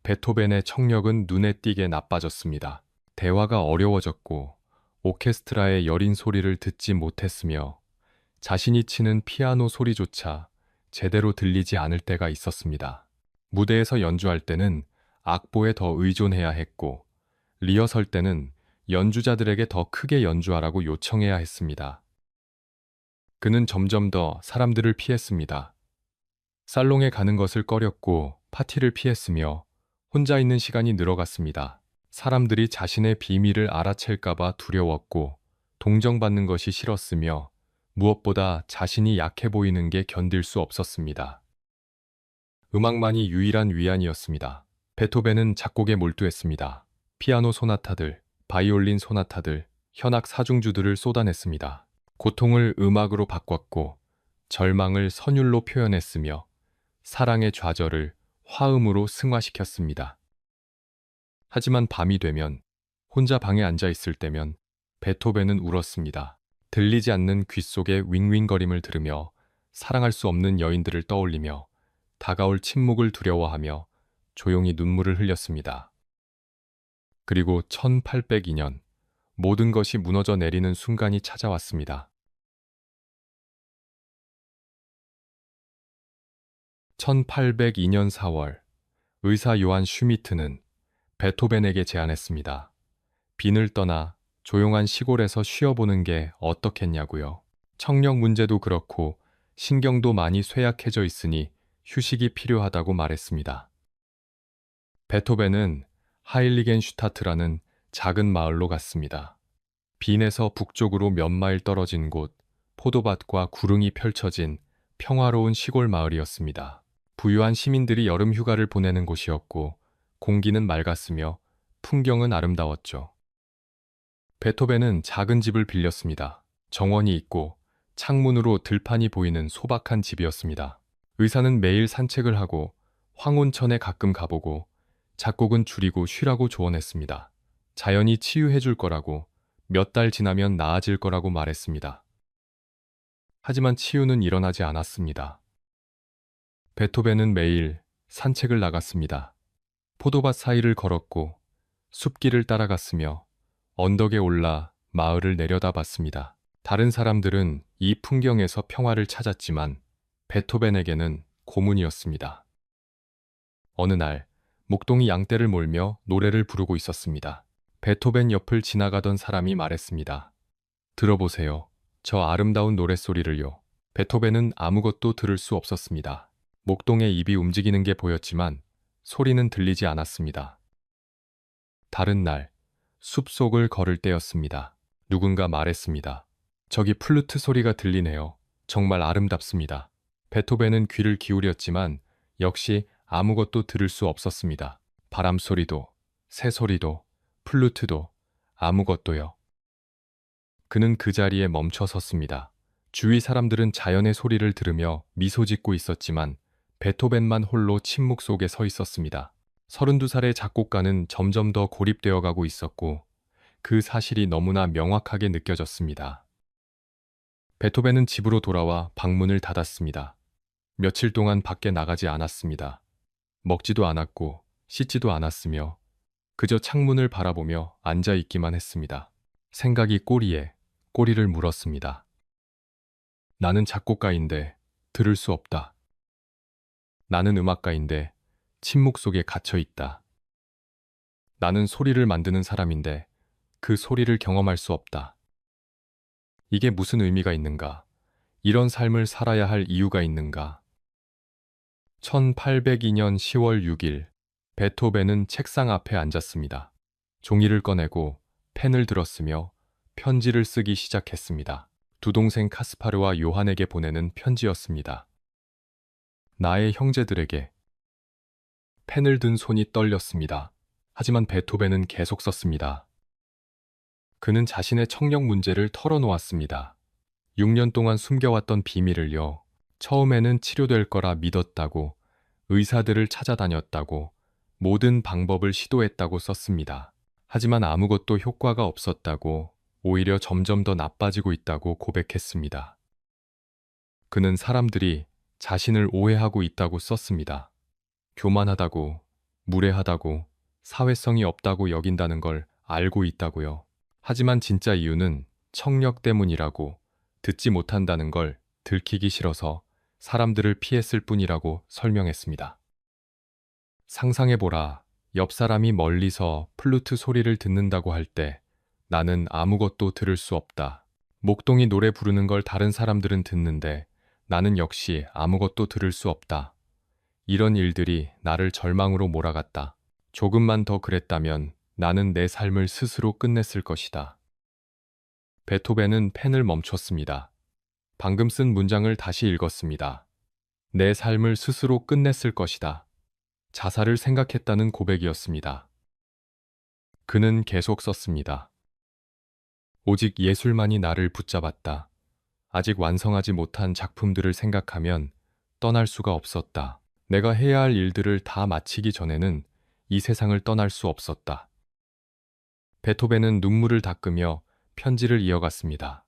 베토벤의 청력은 눈에 띄게 나빠졌습니다. 대화가 어려워졌고 오케스트라의 여린 소리를 듣지 못했으며 자신이 치는 피아노 소리조차 제대로 들리지 않을 때가 있었습니다. 무대에서 연주할 때는 악보에 더 의존해야 했고 리허설 때는 연주자들에게 더 크게 연주하라고 요청해야 했습니다. 그는 점점 더 사람들을 피했습니다. 살롱에 가는 것을 꺼렸고 파티를 피했으며 혼자 있는 시간이 늘어갔습니다. 사람들이 자신의 비밀을 알아챌까봐 두려웠고 동정받는 것이 싫었으며 무엇보다 자신이 약해 보이는 게 견딜 수 없었습니다. 음악만이 유일한 위안이었습니다. 베토벤은 작곡에 몰두했습니다. 피아노 소나타들, 바이올린 소나타들, 현악 사중주들을 쏟아냈습니다. 고통을 음악으로 바꿨고 절망을 선율로 표현했으며 사랑의 좌절을 화음으로 승화시켰습니다. 하지만 밤이 되면 혼자 방에 앉아 있을 때면 베토벤은 울었습니다. 들리지 않는 귀 속의 윙윙거림을 들으며 사랑할 수 없는 여인들을 떠올리며 다가올 침묵을 두려워하며 조용히 눈물을 흘렸습니다. 그리고 1802년 모든 것이 무너져 내리는 순간이 찾아왔습니다. 1802년 4월 의사 요한 슈미트는 베토벤에게 제안했습니다. 빈을 떠나 조용한 시골에서 쉬어보는 게 어떻겠냐고요. 청력 문제도 그렇고 신경도 많이 쇠약해져 있으니 휴식이 필요하다고 말했습니다. 베토벤은 하일리겐슈타트라는 작은 마을로 갔습니다. 빈에서 북쪽으로 몇 마일 떨어진 곳, 포도밭과 구릉이 펼쳐진 평화로운 시골 마을이었습니다. 부유한 시민들이 여름 휴가를 보내는 곳이었고 공기는 맑았으며 풍경은 아름다웠죠. 베토벤은 작은 집을 빌렸습니다. 정원이 있고 창문으로 들판이 보이는 소박한 집이었습니다. 의사는 매일 산책을 하고 황혼천에 가끔 가보고 작곡은 줄이고 쉬라고 조언했습니다. 자연이 치유해 줄 거라고, 몇 달 지나면 나아질 거라고 말했습니다. 하지만 치유는 일어나지 않았습니다. 베토벤은 매일 산책을 나갔습니다. 포도밭 사이를 걸었고 숲길을 따라갔으며 언덕에 올라 마을을 내려다봤습니다. 다른 사람들은 이 풍경에서 평화를 찾았지만 베토벤에게는 고문이었습니다. 어느 날 목동이 양떼를 몰며 노래를 부르고 있었습니다. 베토벤 옆을 지나가던 사람이 말했습니다. 들어보세요. 저 아름다운 노랫소리를요. 베토벤은 아무것도 들을 수 없었습니다. 목동의 입이 움직이는 게 보였지만 소리는 들리지 않았습니다. 다른 날 숲속을 걸을 때였습니다. 누군가 말했습니다. 저기 플루트 소리가 들리네요. 정말 아름답습니다. 베토벤은 귀를 기울였지만 역시 아무것도 들을 수 없었습니다. 바람 소리도, 새 소리도, 플루트도, 아무것도요. 그는 그 자리에 멈춰 섰습니다. 주위 사람들은 자연의 소리를 들으며 미소 짓고 있었지만 베토벤만 홀로 침묵 속에 서 있었습니다. 32살의 작곡가는 점점 더 고립되어 가고 있었고 그 사실이 너무나 명확하게 느껴졌습니다. 베토벤은 집으로 돌아와 방문을 닫았습니다. 며칠 동안 밖에 나가지 않았습니다. 먹지도 않았고 씻지도 않았으며 그저 창문을 바라보며 앉아 있기만 했습니다. 생각이 꼬리에 꼬리를 물었습니다. 나는 작곡가인데 들을 수 없다. 나는 음악가인데 침묵 속에 갇혀 있다. 나는 소리를 만드는 사람인데 그 소리를 경험할 수 없다. 이게 무슨 의미가 있는가? 이런 삶을 살아야 할 이유가 있는가? 1802년 10월 6일 베토벤은 책상 앞에 앉았습니다. 종이를 꺼내고 펜을 들었으며 편지를 쓰기 시작했습니다. 두 동생 카스파르와 요한에게 보내는 편지였습니다. 나의 형제들에게. 펜을 든 손이 떨렸습니다. 하지만 베토벤은 계속 썼습니다. 그는 자신의 청력 문제를 털어놓았습니다. 6년 동안 숨겨왔던 비밀을요. 처음에는 치료될 거라 믿었다고, 의사들을 찾아다녔다고, 모든 방법을 시도했다고 썼습니다. 하지만 아무것도 효과가 없었다고, 오히려 점점 더 나빠지고 있다고 고백했습니다. 그는 사람들이 자신을 오해하고 있다고 썼습니다. 교만하다고, 무례하다고, 사회성이 없다고 여긴다는 걸 알고 있다고요. 하지만 진짜 이유는 청력 때문이라고, 듣지 못한다는 걸 들키기 싫어서 사람들을 피했을 뿐이라고 설명했습니다. 상상해보라. 옆 사람이 멀리서 플루트 소리를 듣는다고 할 때 나는 아무것도 들을 수 없다. 목동이 노래 부르는 걸 다른 사람들은 듣는데 나는 역시 아무것도 들을 수 없다. 이런 일들이 나를 절망으로 몰아갔다. 조금만 더 그랬다면 나는 내 삶을 스스로 끝냈을 것이다. 베토벤은 펜을 멈췄습니다. 방금 쓴 문장을 다시 읽었습니다. 내 삶을 스스로 끝냈을 것이다. 자살을 생각했다는 고백이었습니다. 그는 계속 썼습니다. 오직 예술만이 나를 붙잡았다. 아직 완성하지 못한 작품들을 생각하면 떠날 수가 없었다. 내가 해야 할 일들을 다 마치기 전에는 이 세상을 떠날 수 없었다. 베토벤은 눈물을 닦으며 편지를 이어갔습니다.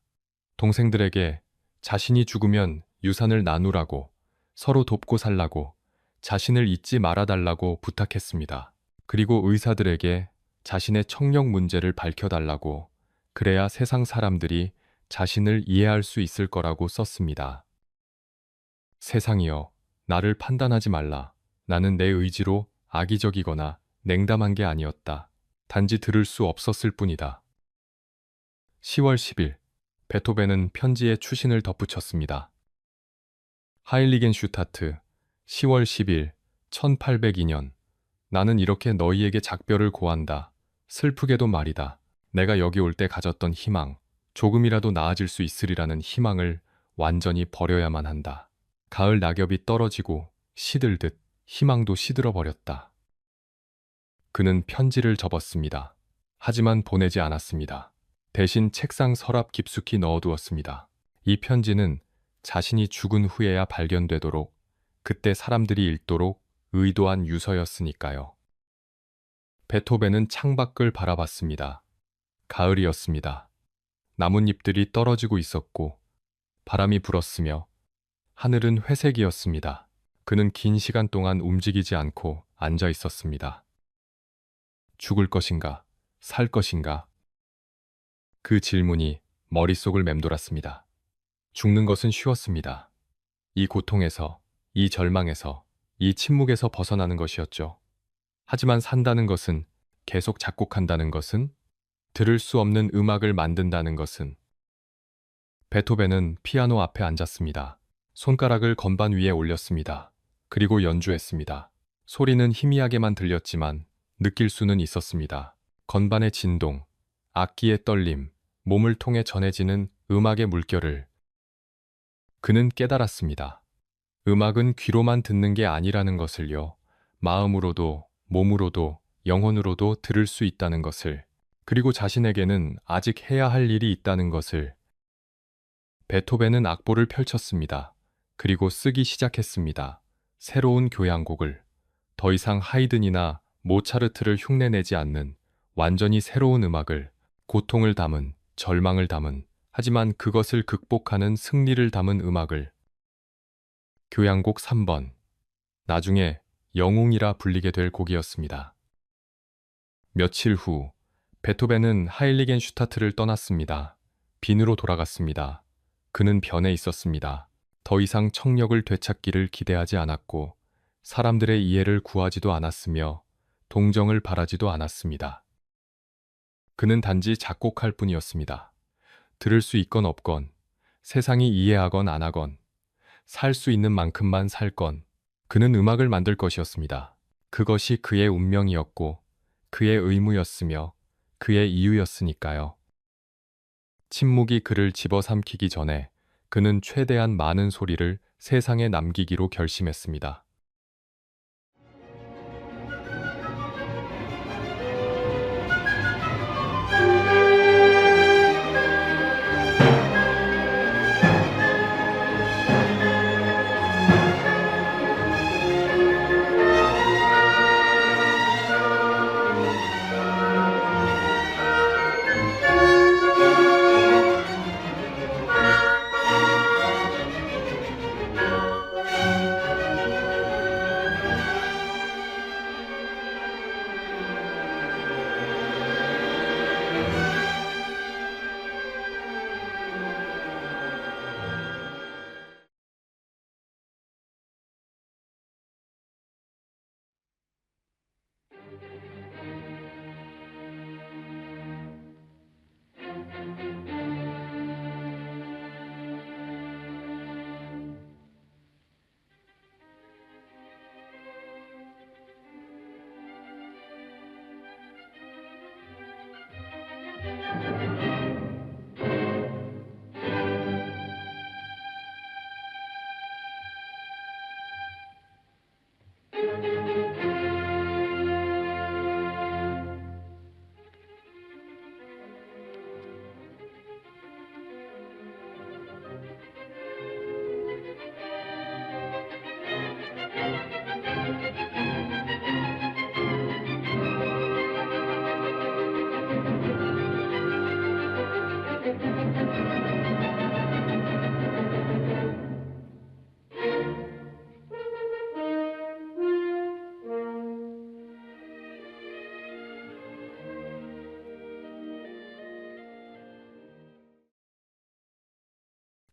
동생들에게 자신이 죽으면 유산을 나누라고, 서로 돕고 살라고, 자신을 잊지 말아달라고 부탁했습니다. 그리고 의사들에게 자신의 청력 문제를 밝혀달라고, 그래야 세상 사람들이 자신을 이해할 수 있을 거라고 썼습니다. 세상이여, 나를 판단하지 말라. 나는 내 의지로 악의적이거나 냉담한 게 아니었다. 단지 들을 수 없었을 뿐이다. 10월 10일, 베토벤은 편지에 추신을 덧붙였습니다. 하일리겐슈타트, 10월 10일, 1802년. 나는 이렇게 너희에게 작별을 고한다. 슬프게도 말이다. 내가 여기 올 때 가졌던 희망, 조금이라도 나아질 수 있으리라는 희망을 완전히 버려야만 한다. 가을 낙엽이 떨어지고 시들듯 희망도 시들어 버렸다. 그는 편지를 접었습니다. 하지만 보내지 않았습니다. 대신 책상 서랍 깊숙이 넣어두었습니다. 이 편지는 자신이 죽은 후에야 발견되도록, 그때 사람들이 읽도록 의도한 유서였으니까요. 베토벤은 창밖을 바라봤습니다. 가을이었습니다. 나뭇잎들이 떨어지고 있었고 바람이 불었으며 하늘은 회색이었습니다. 그는 긴 시간 동안 움직이지 않고 앉아 있었습니다. 죽을 것인가, 살 것인가? 그 질문이 머릿속을 맴돌았습니다. 죽는 것은 쉬웠습니다. 이 고통에서, 이 절망에서, 이 침묵에서 벗어나는 것이었죠. 하지만 산다는 것은, 계속 작곡한다는 것은, 들을 수 없는 음악을 만든다는 것은. 베토벤은 피아노 앞에 앉았습니다. 손가락을 건반 위에 올렸습니다. 그리고 연주했습니다. 소리는 희미하게만 들렸지만 느낄 수는 있었습니다. 건반의 진동, 악기의 떨림, 몸을 통해 전해지는 음악의 물결을. 그는 깨달았습니다. 음악은 귀로만 듣는 게 아니라는 것을요. 마음으로도, 몸으로도, 영혼으로도 들을 수 있다는 것을. 그리고 자신에게는 아직 해야 할 일이 있다는 것을. 베토벤은 악보를 펼쳤습니다. 그리고 쓰기 시작했습니다. 새로운 교향곡을. 더 이상 하이든이나 모차르트를 흉내내지 않는 완전히 새로운 음악을, 고통을 담은, 절망을 담은, 하지만 그것을 극복하는 승리를 담은 음악을. 교향곡 3번. 나중에 영웅이라 불리게 될 곡이었습니다. 며칠 후, 베토벤은 하일리겐슈타트를 떠났습니다. 빈으로 돌아갔습니다. 그는 변해 있었습니다. 더 이상 청력을 되찾기를 기대하지 않았고, 사람들의 이해를 구하지도 않았으며, 동정을 바라지도 않았습니다. 그는 단지 작곡할 뿐이었습니다. 들을 수 있건 없건, 세상이 이해하건 안 하건, 살 수 있는 만큼만 살건, 그는 음악을 만들 것이었습니다. 그것이 그의 운명이었고, 그의 의무였으며, 그의 이유였으니까요. 침묵이 그를 집어삼키기 전에 그는 최대한 많은 소리를 세상에 남기기로 결심했습니다.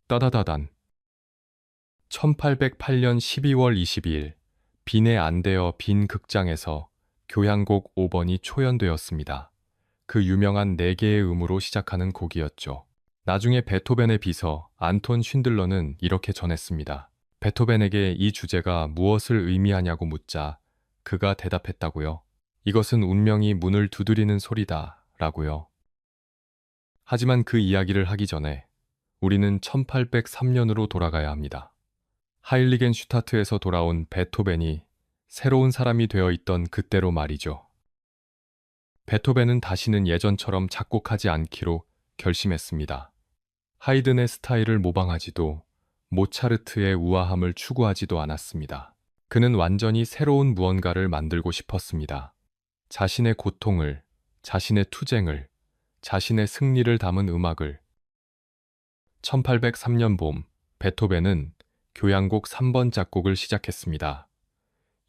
따다다단 1808년 12월 22일 빈에 안 되어 빈 극장에서 교향곡 5번이 초연되었습니다. 그 유명한 4개의 음으로 시작하는 곡이었죠. 나중에 베토벤의 비서 안톤 쉰들러는 이렇게 전했습니다. 베토벤에게 이 주제가 무엇을 의미하냐고 묻자 그가 대답했다고요. 이것은 운명이 문을 두드리는 소리다 라고요. 하지만 그 이야기를 하기 전에 우리는 1803년으로 돌아가야 합니다. 하일리겐 슈타트에서 돌아온 베토벤이 새로운 사람이 되어 있던 그때로 말이죠. 베토벤은 다시는 예전처럼 작곡하지 않기로 결심했습니다. 하이든의 스타일을 모방하지도 모차르트의 우아함을 추구하지도 않았습니다. 그는 완전히 새로운 무언가를 만들고 싶었습니다. 자신의 고통을, 자신의 투쟁을, 자신의 승리를 담은 음악을. 1803년 봄, 베토벤은 교향곡 3번 작곡을 시작했습니다.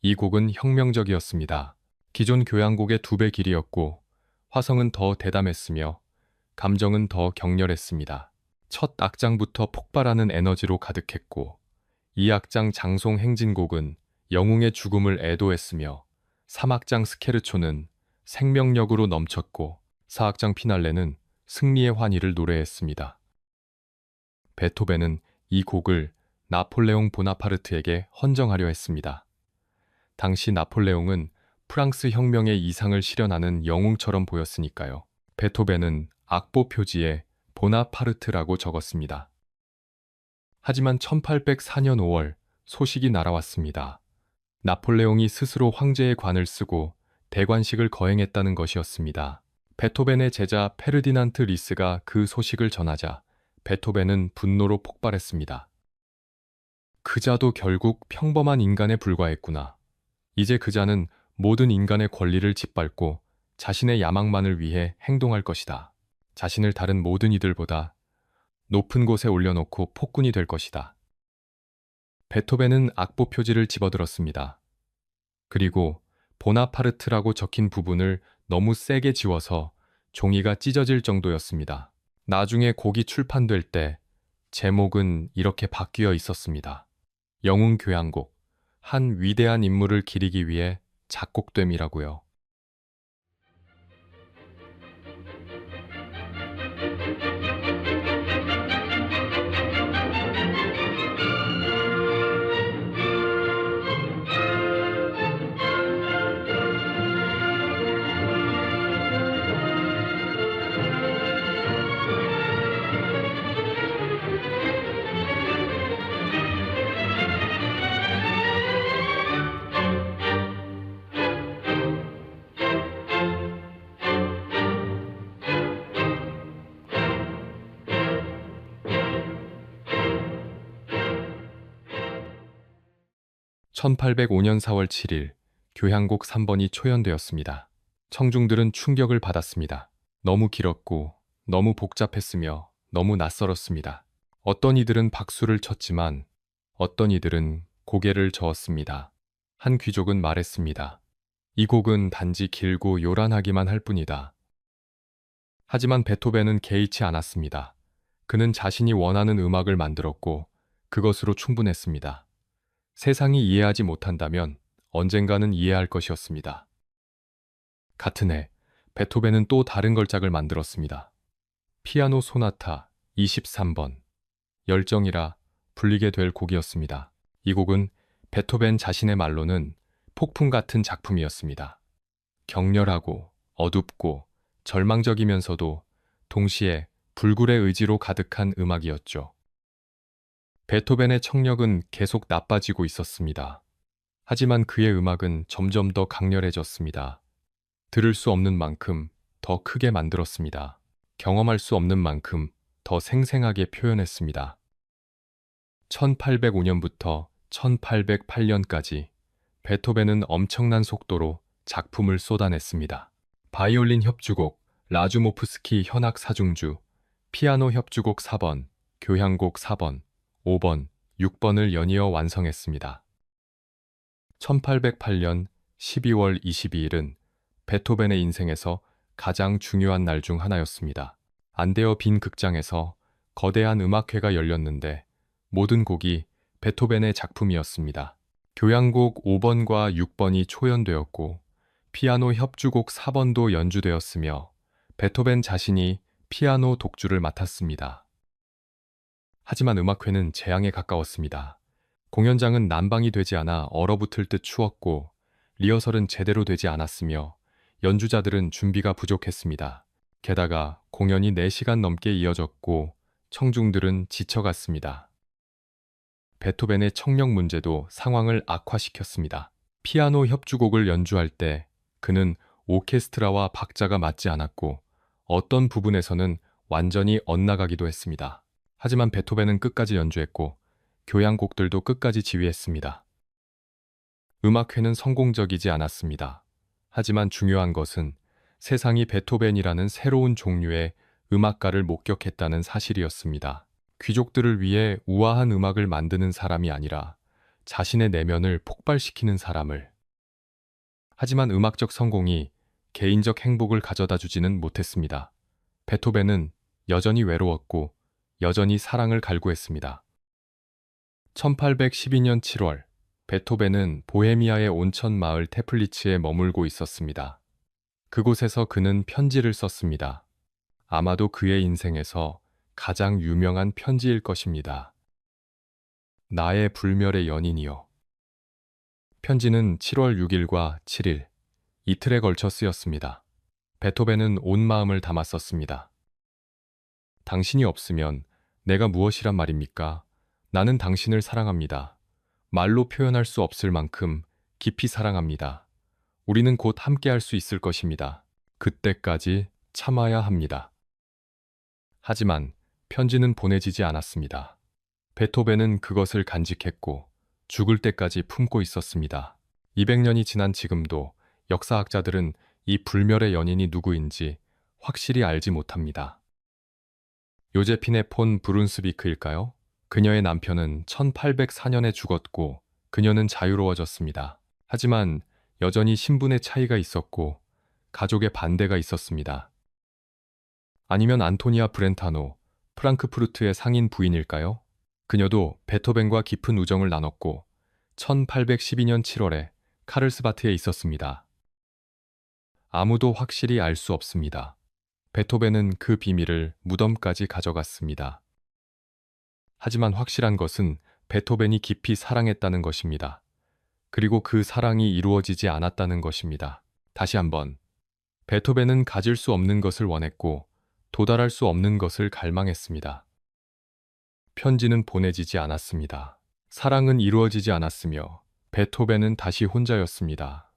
이 곡은 혁명적이었습니다. 기존 교향곡의 2배 길이였고 화성은 더 대담했으며 감정은 더 격렬했습니다. 첫 악장부터 폭발하는 에너지로 가득했고 2악장 장송 행진곡은 영웅의 죽음을 애도했으며 3악장 스케르초는 생명력으로 넘쳤고 4악장 피날레는 승리의 환희를 노래했습니다. 베토벤은 이 곡을 나폴레옹 보나파르트에게 헌정하려 했습니다. 당시 나폴레옹은 프랑스 혁명의 이상을 실현하는 영웅처럼 보였으니까요. 베토벤은 악보 표지에 보나파르트라고 적었습니다. 하지만 1804년 5월 소식이 날아왔습니다. 나폴레옹이 스스로 황제의 관을 쓰고 대관식을 거행했다는 것이었습니다. 베토벤의 제자 페르디난트 리스가 그 소식을 전하자 베토벤은 분노로 폭발했습니다. 그자도 결국 평범한 인간에 불과했구나. 이제 그자는 모든 인간의 권리를 짓밟고 자신의 야망만을 위해 행동할 것이다. 자신을 다른 모든 이들보다 높은 곳에 올려놓고 폭군이 될 것이다. 베토벤은 악보 표지를 집어들었습니다. 그리고 보나파르트라고 적힌 부분을 너무 세게 지워서 종이가 찢어질 정도였습니다. 나중에 곡이 출판될 때 제목은 이렇게 바뀌어 있었습니다. 영웅 교향곡, 한 위대한 인물을 기리기 위해 작곡됨이라고요. 1805년 4월 7일 교향곡 3번이 초연되었습니다. 청중들은 충격을 받았습니다. 너무 길었고 너무 복잡했으며 너무 낯설었습니다. 어떤 이들은 박수를 쳤지만 어떤 이들은 고개를 저었습니다. 한 귀족은 말했습니다. 이 곡은 단지 길고 요란하기만 할 뿐이다. 하지만 베토벤은 개의치 않았습니다. 그는 자신이 원하는 음악을 만들었고 그것으로 충분했습니다. 세상이 이해하지 못한다면 언젠가는 이해할 것이었습니다. 같은 해 베토벤은 또 다른 걸작을 만들었습니다. 피아노 소나타 23번, 열정이라 불리게 될 곡이었습니다. 이 곡은 베토벤 자신의 말로는 폭풍 같은 작품이었습니다. 격렬하고 어둡고 절망적이면서도 동시에 불굴의 의지로 가득한 음악이었죠. 베토벤의 청력은 계속 나빠지고 있었습니다. 하지만 그의 음악은 점점 더 강렬해졌습니다. 들을 수 없는 만큼 더 크게 만들었습니다. 경험할 수 없는 만큼 더 생생하게 표현했습니다. 1805년부터 1808년까지 베토벤은 엄청난 속도로 작품을 쏟아냈습니다. 바이올린 협주곡, 라주모프스키 현악 사중주, 피아노 협주곡 4번, 교향곡 4번, 5번, 6번을 연이어 완성했습니다. 1808년 12월 22일은 베토벤의 인생에서 가장 중요한 날 중 하나였습니다. 안데어 빈 극장에서 거대한 음악회가 열렸는데 모든 곡이 베토벤의 작품이었습니다. 교향곡 5번과 6번이 초연되었고 피아노 협주곡 4번도 연주되었으며 베토벤 자신이 피아노 독주를 맡았습니다. 하지만 음악회는 재앙에 가까웠습니다. 공연장은 난방이 되지 않아 얼어붙을 듯 추웠고 리허설은 제대로 되지 않았으며 연주자들은 준비가 부족했습니다. 게다가 공연이 4시간 넘게 이어졌고 청중들은 지쳐갔습니다. 베토벤의 청력 문제도 상황을 악화시켰습니다. 피아노 협주곡을 연주할 때 그는 오케스트라와 박자가 맞지 않았고 어떤 부분에서는 완전히 엇나가기도 했습니다. 하지만 베토벤은 끝까지 연주했고 교향곡들도 끝까지 지휘했습니다. 음악회는 성공적이지 않았습니다. 하지만 중요한 것은 세상이 베토벤이라는 새로운 종류의 음악가를 목격했다는 사실이었습니다. 귀족들을 위해 우아한 음악을 만드는 사람이 아니라 자신의 내면을 폭발시키는 사람을. 하지만 음악적 성공이 개인적 행복을 가져다 주지는 못했습니다. 베토벤은 여전히 외로웠고 여전히 사랑을 갈구했습니다. 1812년 7월 베토벤은 보헤미아의 온천 마을 테플리츠에 머물고 있었습니다. 그곳에서 그는 편지를 썼습니다. 아마도 그의 인생에서 가장 유명한 편지일 것입니다. 나의 불멸의 연인이여. 편지는 7월 6일과 7일, 이틀에 걸쳐 쓰였습니다. 베토벤은 온 마음을 담아 썼습니다. 당신이 없으면 내가 무엇이란 말입니까? 나는 당신을 사랑합니다. 말로 표현할 수 없을 만큼 깊이 사랑합니다. 우리는 곧 함께할 수 있을 것입니다. 그때까지 참아야 합니다. 하지만 편지는 보내지지 않았습니다. 베토벤은 그것을 간직했고 죽을 때까지 품고 있었습니다. 200년이 지난 지금도 역사학자들은 이 불멸의 연인이 누구인지 확실히 알지 못합니다. 요제피네 폰 브룬스비크일까요? 그녀의 남편은 1804년에 죽었고 그녀는 자유로워졌습니다. 하지만 여전히 신분의 차이가 있었고 가족의 반대가 있었습니다. 아니면 안토니아 브렌타노, 프랑크푸르트의 상인 부인일까요? 그녀도 베토벤과 깊은 우정을 나눴고 1812년 7월에 카를스바트에 있었습니다. 아무도 확실히 알 수 없습니다. 베토벤은 그 비밀을 무덤까지 가져갔습니다. 하지만 확실한 것은 베토벤이 깊이 사랑했다는 것입니다. 그리고 그 사랑이 이루어지지 않았다는 것입니다. 다시 한번, 베토벤은 가질 수 없는 것을 원했고 도달할 수 없는 것을 갈망했습니다. 편지는 보내지지 않았습니다. 사랑은 이루어지지 않았으며 베토벤은 다시 혼자였습니다.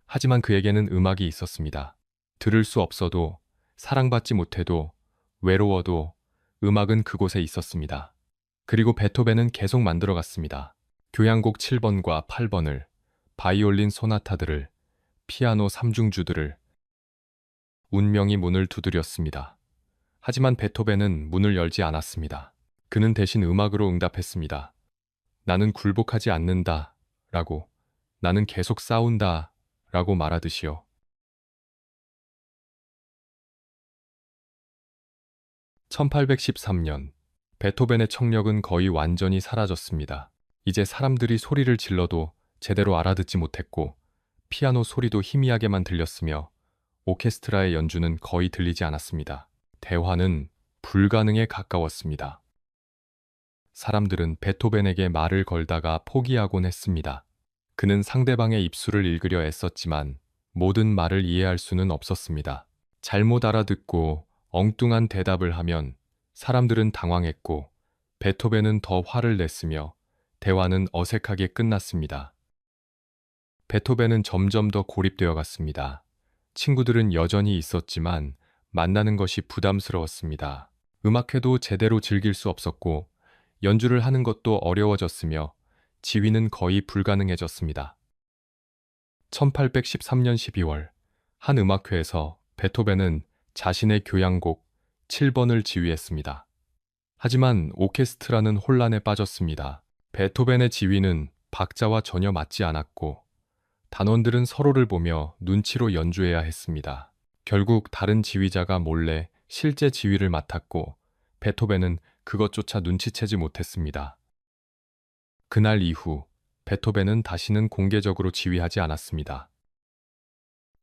하지만 그에게는 음악이 있었습니다. 들을 수 없어도, 사랑받지 못해도, 외로워도 음악은 그곳에 있었습니다. 그리고 베토벤은 계속 만들어갔습니다. 교향곡 7번과 8번을, 바이올린 소나타들을, 피아노 3중주들을. 운명이 문을 두드렸습니다. 하지만 베토벤은 문을 열지 않았습니다. 그는 대신 음악으로 응답했습니다. 나는 굴복하지 않는다 라고, 나는 계속 싸운다 라고 말하듯이요. 1813년, 베토벤의 청력은 거의 완전히 사라졌습니다. 이제 사람들이 소리를 질러도 제대로 알아듣지 못했고, 피아노 소리도 희미하게만 들렸으며, 오케스트라의 연주는 거의 들리지 않았습니다. 대화는 불가능에 가까웠습니다. 사람들은 베토벤에게 말을 걸다가 포기하곤 했습니다. 그는 상대방의 입술을 읽으려 애썼지만 모든 말을 이해할 수는 없었습니다. 잘못 알아듣고 엉뚱한 대답을 하면 사람들은 당황했고 베토벤은 더 화를 냈으며 대화는 어색하게 끝났습니다. 베토벤은 점점 더 고립되어 갔습니다. 친구들은 여전히 있었지만 만나는 것이 부담스러웠습니다. 음악회도 제대로 즐길 수 없었고 연주를 하는 것도 어려워졌으며 지휘는 거의 불가능해졌습니다. 1813년 12월 한 음악회에서 베토벤은 자신의 교향곡 7번을 지휘했습니다. 하지만 오케스트라는 혼란에 빠졌습니다. 베토벤의 지휘는 박자와 전혀 맞지 않았고 단원들은 서로를 보며 눈치로 연주해야 했습니다. 결국 다른 지휘자가 몰래 실제 지휘를 맡았고 베토벤은 그것조차 눈치채지 못했습니다. 그날 이후 베토벤은 다시는 공개적으로 지휘하지 않았습니다.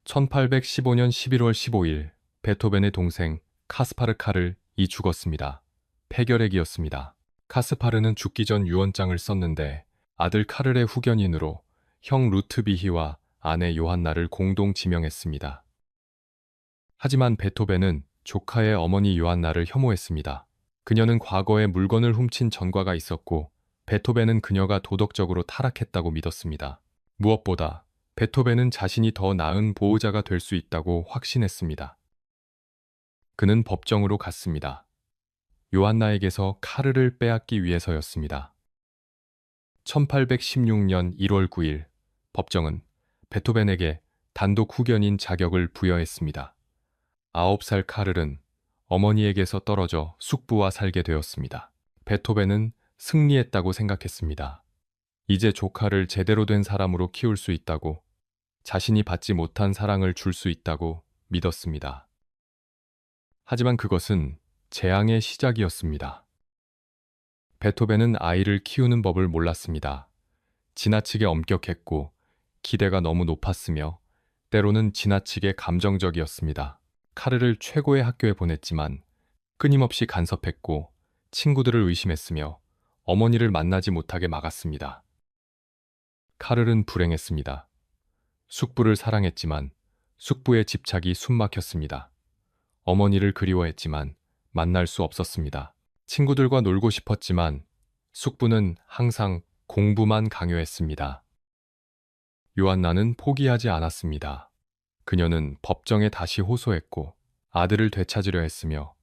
1815년 11월 15일 베토벤의 동생 카스파르 칼이 죽었습니다. 폐결핵이었습니다. 카스파르는 죽기 전 유언장을 썼는데 아들 카를의 후견인으로 형 루트비히와 아내 요한나를 공동 지명했습니다. 하지만 베토벤은 조카의 어머니 요한나를 혐오했습니다. 그녀는 과거에 물건을 훔친 전과가 있었고 베토벤은 그녀가 도덕적으로 타락했다고 믿었습니다. 무엇보다 베토벤은 자신이 더 나은 보호자가 될 수 있다고 확신했습니다. 그는 법정으로 갔습니다. 요한나에게서 카르를 빼앗기 위해서였습니다. 1816년 1월 9일 법정은 베토벤에게 단독 후견인 자격을 부여했습니다. 9살 카를은 어머니에게서 떨어져 숙부와 살게 되었습니다. 베토벤은 승리했다고 생각했습니다. 이제 조카를 제대로 된 사람으로 키울 수 있다고, 자신이 받지 못한 사랑을 줄 수 있다고 믿었습니다. 하지만 그것은 재앙의 시작이었습니다. 베토벤은 아이를 키우는 법을 몰랐습니다. 지나치게 엄격했고 기대가 너무 높았으며 때로는 지나치게 감정적이었습니다. 카르를 최고의 학교에 보냈지만 끊임없이 간섭했고 친구들을 의심했으며 어머니를 만나지 못하게 막았습니다. 카를은 불행했습니다. 숙부를 사랑했지만 숙부의 집착이 숨막혔습니다. 어머니를 그리워했지만 만날 수 없었습니다. 친구들과 놀고 싶었지만 숙부는 항상 공부만 강요했습니다. 요한나는 포기하지 않았습니다. 그녀는 법정에 다시 호소했고 아들을 되찾으려 했으며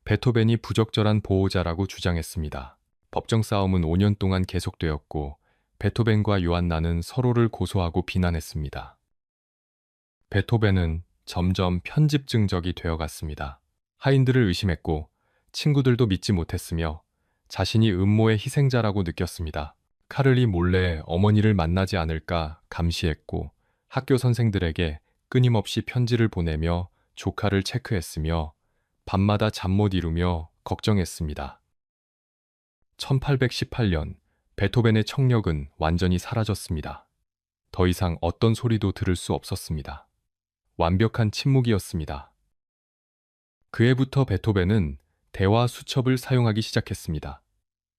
베토벤이 부적절한 보호자라고 주장했습니다. 법정 싸움은 5년 동안 계속되었고 베토벤과 요한나는 서로를 고소하고 비난했습니다. 베토벤은 점점 편집증적이 되어갔습니다. 하인들을 의심했고 친구들도 믿지 못했으며 자신이 음모의 희생자라고 느꼈습니다. 카를이 몰래 어머니를 만나지 않을까 감시했고 학교 선생들에게 끊임없이 편지를 보내며 조카를 체크했으며 밤마다 잠 못 이루며 걱정했습니다. 1818년 베토벤의 청력은 완전히 사라졌습니다. 더 이상 어떤 소리도 들을 수 없었습니다. 완벽한 침묵이었습니다. 그 해부터 베토벤은 대화 수첩을 사용하기 시작했습니다.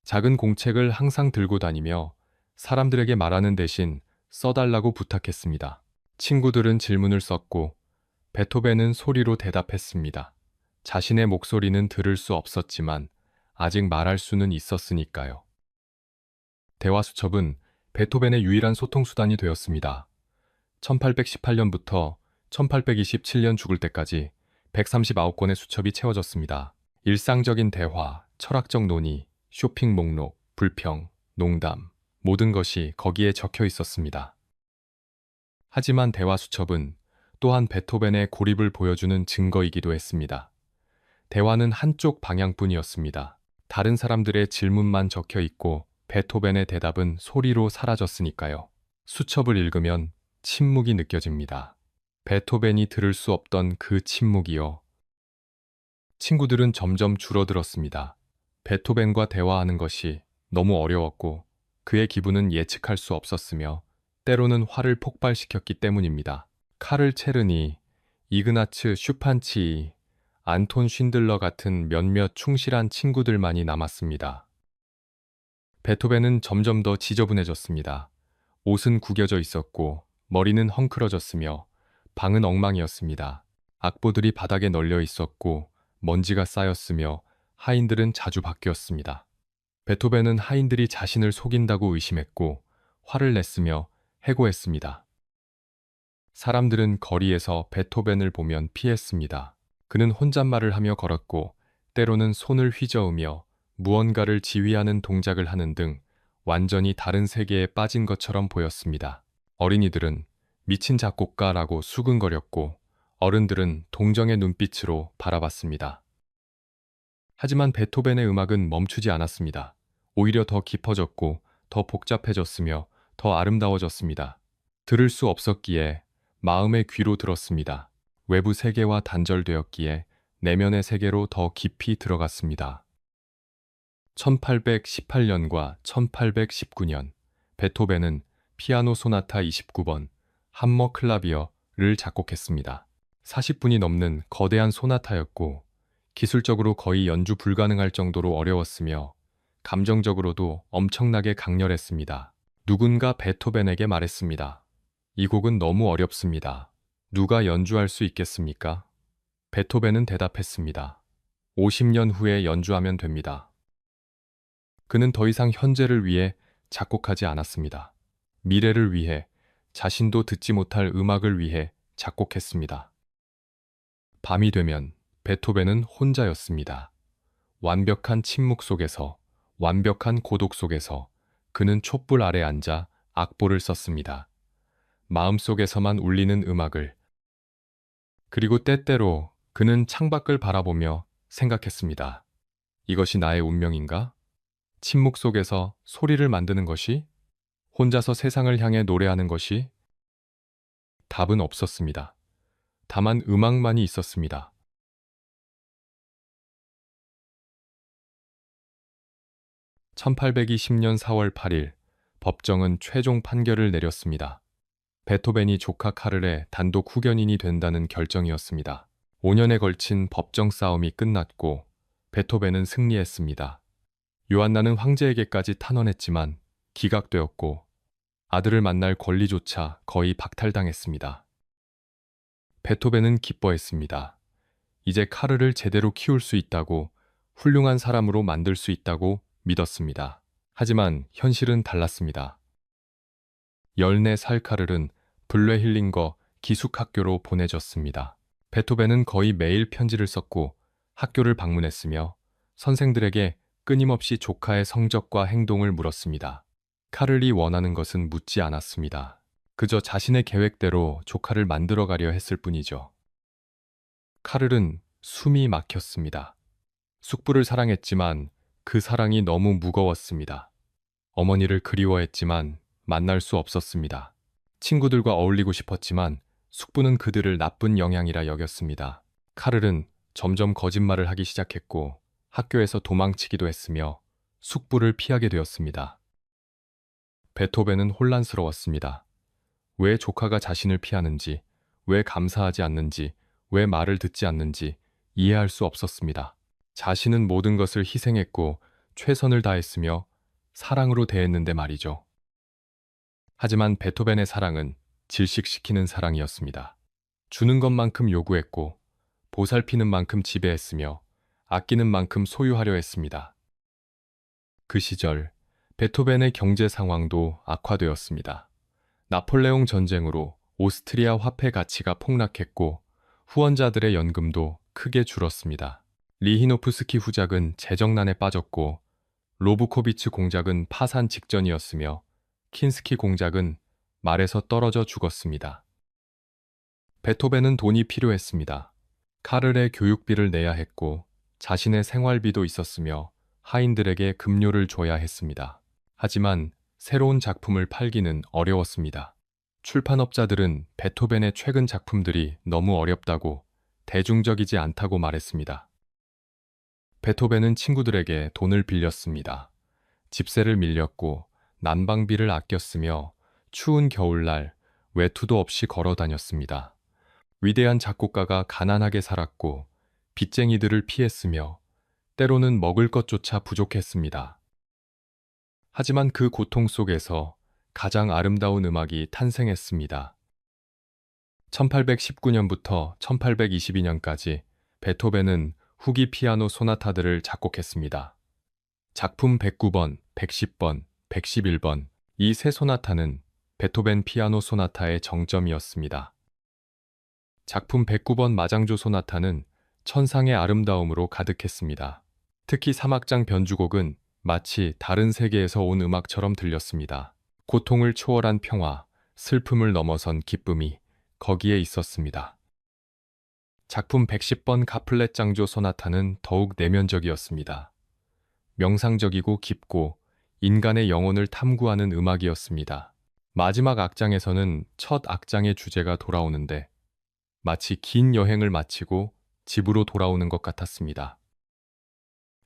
작은 공책을 항상 들고 다니며 사람들에게 말하는 대신 써달라고 부탁했습니다. 친구들은 질문을 썼고 베토벤은 소리로 대답했습니다. 자신의 목소리는 들을 수 없었지만 아직 말할 수는 있었으니까요. 대화 수첩은 베토벤의 유일한 소통수단이 되었습니다. 1818년부터 1827년 죽을 때까지 139권의 수첩이 채워졌습니다. 일상적인 대화, 철학적 논의, 쇼핑 목록, 불평, 농담, 모든 것이 거기에 적혀 있었습니다. 하지만 대화 수첩은 또한 베토벤의 고립을 보여주는 증거이기도 했습니다. 대화는 한쪽 방향뿐이었습니다. 다른 사람들의 질문만 적혀 있고 베토벤의 대답은 소리로 사라졌으니까요. 수첩을 읽으면 침묵이 느껴집니다. 베토벤이 들을 수 없던 그 침묵이요. 친구들은 점점 줄어들었습니다. 베토벤과 대화하는 것이 너무 어려웠고 그의 기분은 예측할 수 없었으며 때로는 화를 폭발시켰기 때문입니다. 카를 체르니, 이그나츠 슈판치, 안톤 쉰들러 같은 몇몇 충실한 친구들만이 남았습니다. 베토벤은 점점 더 지저분해졌습니다. 옷은 구겨져 있었고 머리는 헝클어졌으며 방은 엉망이었습니다. 악보들이 바닥에 널려 있었고 먼지가 쌓였으며 하인들은 자주 바뀌었습니다. 베토벤은 하인들이 자신을 속인다고 의심했고 화를 냈으며 해고했습니다. 사람들은 거리에서 베토벤을 보면 피했습니다. 그는 혼잣말을 하며 걸었고 때로는 손을 휘저으며 무언가를 지휘하는 동작을 하는 등 완전히 다른 세계에 빠진 것처럼 보였습니다. 어린이들은 미친 작곡가라고 수근거렸고 어른들은 동정의 눈빛으로 바라봤습니다. 하지만 베토벤의 음악은 멈추지 않았습니다. 오히려 더 깊어졌고 더 복잡해졌으며 더 아름다워졌습니다. 들을 수 없었기에 마음의 귀로 들었습니다. 외부 세계와 단절되었기에 내면의 세계로 더 깊이 들어갔습니다. 1818년과 1819년 베토벤은 피아노 소나타 29번 함머 클라비어를 작곡했습니다. 40분이 넘는 거대한 소나타였고 기술적으로 거의 연주 불가능할 정도로 어려웠으며 감정적으로도 엄청나게 강렬했습니다. 누군가 베토벤에게 말했습니다. 이 곡은 너무 어렵습니다. 누가 연주할 수 있겠습니까? 베토벤은 대답했습니다. 50년 후에 연주하면 됩니다. 그는 더 이상 현재를 위해 작곡하지 않았습니다. 미래를 위해, 자신도 듣지 못할 음악을 위해 작곡했습니다. 밤이 되면 베토벤은 혼자였습니다. 완벽한 침묵 속에서, 완벽한 고독 속에서 그는 촛불 아래 앉아 악보를 썼습니다. 마음속에서만 울리는 음악을. 그리고 때때로 그는 창밖을 바라보며 생각했습니다. 이것이 나의 운명인가? 침묵 속에서 소리를 만드는 것이? 혼자서 세상을 향해 노래하는 것이? 답은 없었습니다. 다만 음악만이 있었습니다. 1820년 4월 8일 법정은 최종 판결을 내렸습니다. 베토벤이 조카 카를의 단독 후견인이 된다는 결정이었습니다. 5년에 걸친 법정 싸움이 끝났고 베토벤은 승리했습니다. 요한나는 황제에게까지 탄원했지만 기각되었고 아들을 만날 권리조차 거의 박탈당했습니다. 베토벤은 기뻐했습니다. 이제 카를을 제대로 키울 수 있다고, 훌륭한 사람으로 만들 수 있다고 믿었습니다. 하지만 현실은 달랐습니다. 14살 카를은 블레힐링거 기숙학교로 보내졌습니다. 베토벤은 거의 매일 편지를 썼고 학교를 방문했으며 선생들에게 끊임없이 조카의 성적과 행동을 물었습니다. 카를이 원하는 것은 묻지 않았습니다. 그저 자신의 계획대로 조카를 만들어가려 했을 뿐이죠. 카를은 숨이 막혔습니다. 숙부를 사랑했지만 그 사랑이 너무 무거웠습니다. 어머니를 그리워했지만 만날 수 없었습니다. 친구들과 어울리고 싶었지만 숙부는 그들을 나쁜 영향이라 여겼습니다. 카를은 점점 거짓말을 하기 시작했고 학교에서 도망치기도 했으며 숙부를 피하게 되었습니다. 베토벤은 혼란스러웠습니다. 왜 조카가 자신을 피하는지, 왜 감사하지 않는지, 왜 말을 듣지 않는지 이해할 수 없었습니다. 자신은 모든 것을 희생했고 최선을 다했으며 사랑으로 대했는데 말이죠. 하지만 베토벤의 사랑은 질식시키는 사랑이었습니다. 주는 것만큼 요구했고 보살피는 만큼 지배했으며 아끼는 만큼 소유하려 했습니다. 그 시절 베토벤의 경제 상황도 악화되었습니다. 나폴레옹 전쟁으로 오스트리아 화폐 가치가 폭락했고 후원자들의 연금도 크게 줄었습니다. 리히노프스키 후작은 재정난에 빠졌고 로브코비츠 공작은 파산 직전이었으며 킨스키 공작은 말에서 떨어져 죽었습니다. 베토벤은 돈이 필요했습니다. 카를의 교육비를 내야 했고 자신의 생활비도 있었으며 하인들에게 급료를 줘야 했습니다. 하지만 새로운 작품을 팔기는 어려웠습니다. 출판업자들은 베토벤의 최근 작품들이 너무 어렵다고 대중적이지 않다고 말했습니다. 베토벤은 친구들에게 돈을 빌렸습니다. 집세를 밀렸고 난방비를 아꼈으며 추운 겨울날 외투도 없이 걸어 다녔습니다. 위대한 작곡가가 가난하게 살았고 빚쟁이들을 피했으며 때로는 먹을 것조차 부족했습니다. 하지만 그 고통 속에서 가장 아름다운 음악이 탄생했습니다. 1819년부터 1822년까지 베토벤은 후기 피아노 소나타들을 작곡했습니다. 작품 109번, 110번, 111번 이 세 소나타는 베토벤 피아노 소나타의 정점이었습니다. 작품 109번 마장조 소나타는 천상의 아름다움으로 가득했습니다. 특히 3악장 변주곡은 마치 다른 세계에서 온 음악처럼 들렸습니다. 고통을 초월한 평화, 슬픔을 넘어선 기쁨이 거기에 있었습니다. 작품 110번 가플렛 장조 소나타는 더욱 내면적이었습니다. 명상적이고 깊고 인간의 영혼을 탐구하는 음악이었습니다. 마지막 악장에서는 첫 악장의 주제가 돌아오는데 마치 긴 여행을 마치고 집으로 돌아오는 것 같았습니다.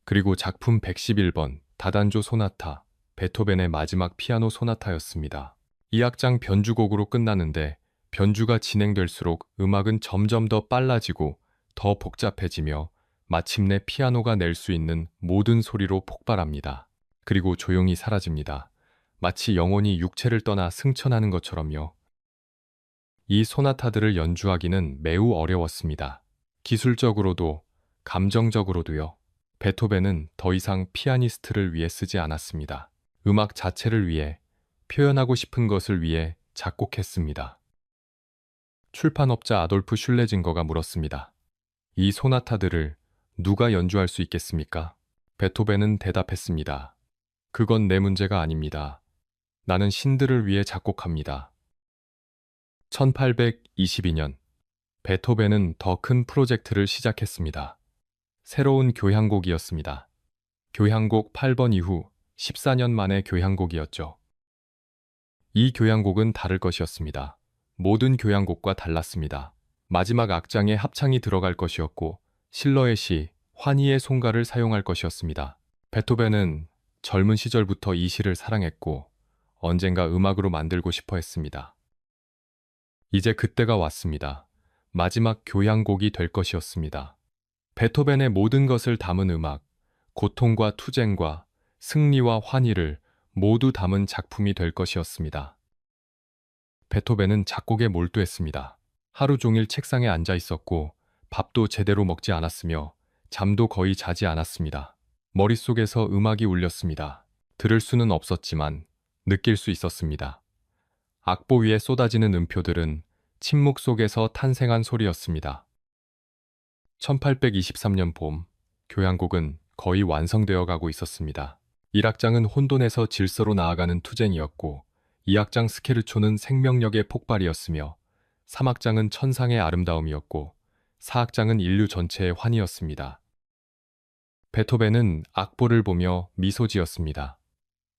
그리고 작품 111번 다단조 소나타, 베토벤의 마지막 피아노 소나타였습니다. 이 악장 변주곡으로 끝나는데 변주가 진행될수록 음악은 점점 더 빨라지고 더 복잡해지며 마침내 피아노가 낼 수 있는 모든 소리로 폭발합니다. 그리고 조용히 사라집니다. 마치 영혼이 육체를 떠나 승천하는 것처럼요. 이 소나타들을 연주하기는 매우 어려웠습니다. 기술적으로도 감정적으로도요. 베토벤은 더 이상 피아니스트를 위해 쓰지 않았습니다. 음악 자체를 위해, 표현하고 싶은 것을 위해 작곡했습니다. 출판업자 아돌프 슐레징거가 물었습니다. 이 소나타들을 누가 연주할 수 있겠습니까? 베토벤은 대답했습니다. 그건 내 문제가 아닙니다. 나는 신들을 위해 작곡합니다. 1822년 베토벤은 더 큰 프로젝트를 시작했습니다. 새로운 교향곡이었습니다. 교향곡 8번 이후 14년 만의 교향곡이었죠. 이 교향곡은 다를 것이었습니다. 모든 교향곡과 달랐습니다. 마지막 악장에 합창이 들어갈 것이었고 실러의 시 환희의 송가를 사용할 것이었습니다. 베토벤은 젊은 시절부터 이 시를 사랑했고 언젠가 음악으로 만들고 싶어 했습니다. 이제 그때가 왔습니다. 마지막 교향곡이 될 것이었습니다. 베토벤의 모든 것을 담은 음악, 고통과 투쟁과 승리와 환희를 모두 담은 작품이 될 것이었습니다. 베토벤은 작곡에 몰두했습니다. 하루 종일 책상에 앉아 있었고 밥도 제대로 먹지 않았으며 잠도 거의 자지 않았습니다. 머릿속에서 음악이 울렸습니다. 들을 수는 없었지만 느낄 수 있었습니다. 악보 위에 쏟아지는 음표들은 침묵 속에서 탄생한 소리였습니다. 1823년 봄, 교향곡은 거의 완성되어 가고 있었습니다. 1악장은 혼돈에서 질서로 나아가는 투쟁이었고 2악장 스케르초는 생명력의 폭발이었으며 3악장은 천상의 아름다움이었고 4악장은 인류 전체의 환희였습니다. 베토벤은 악보를 보며 미소 지었습니다.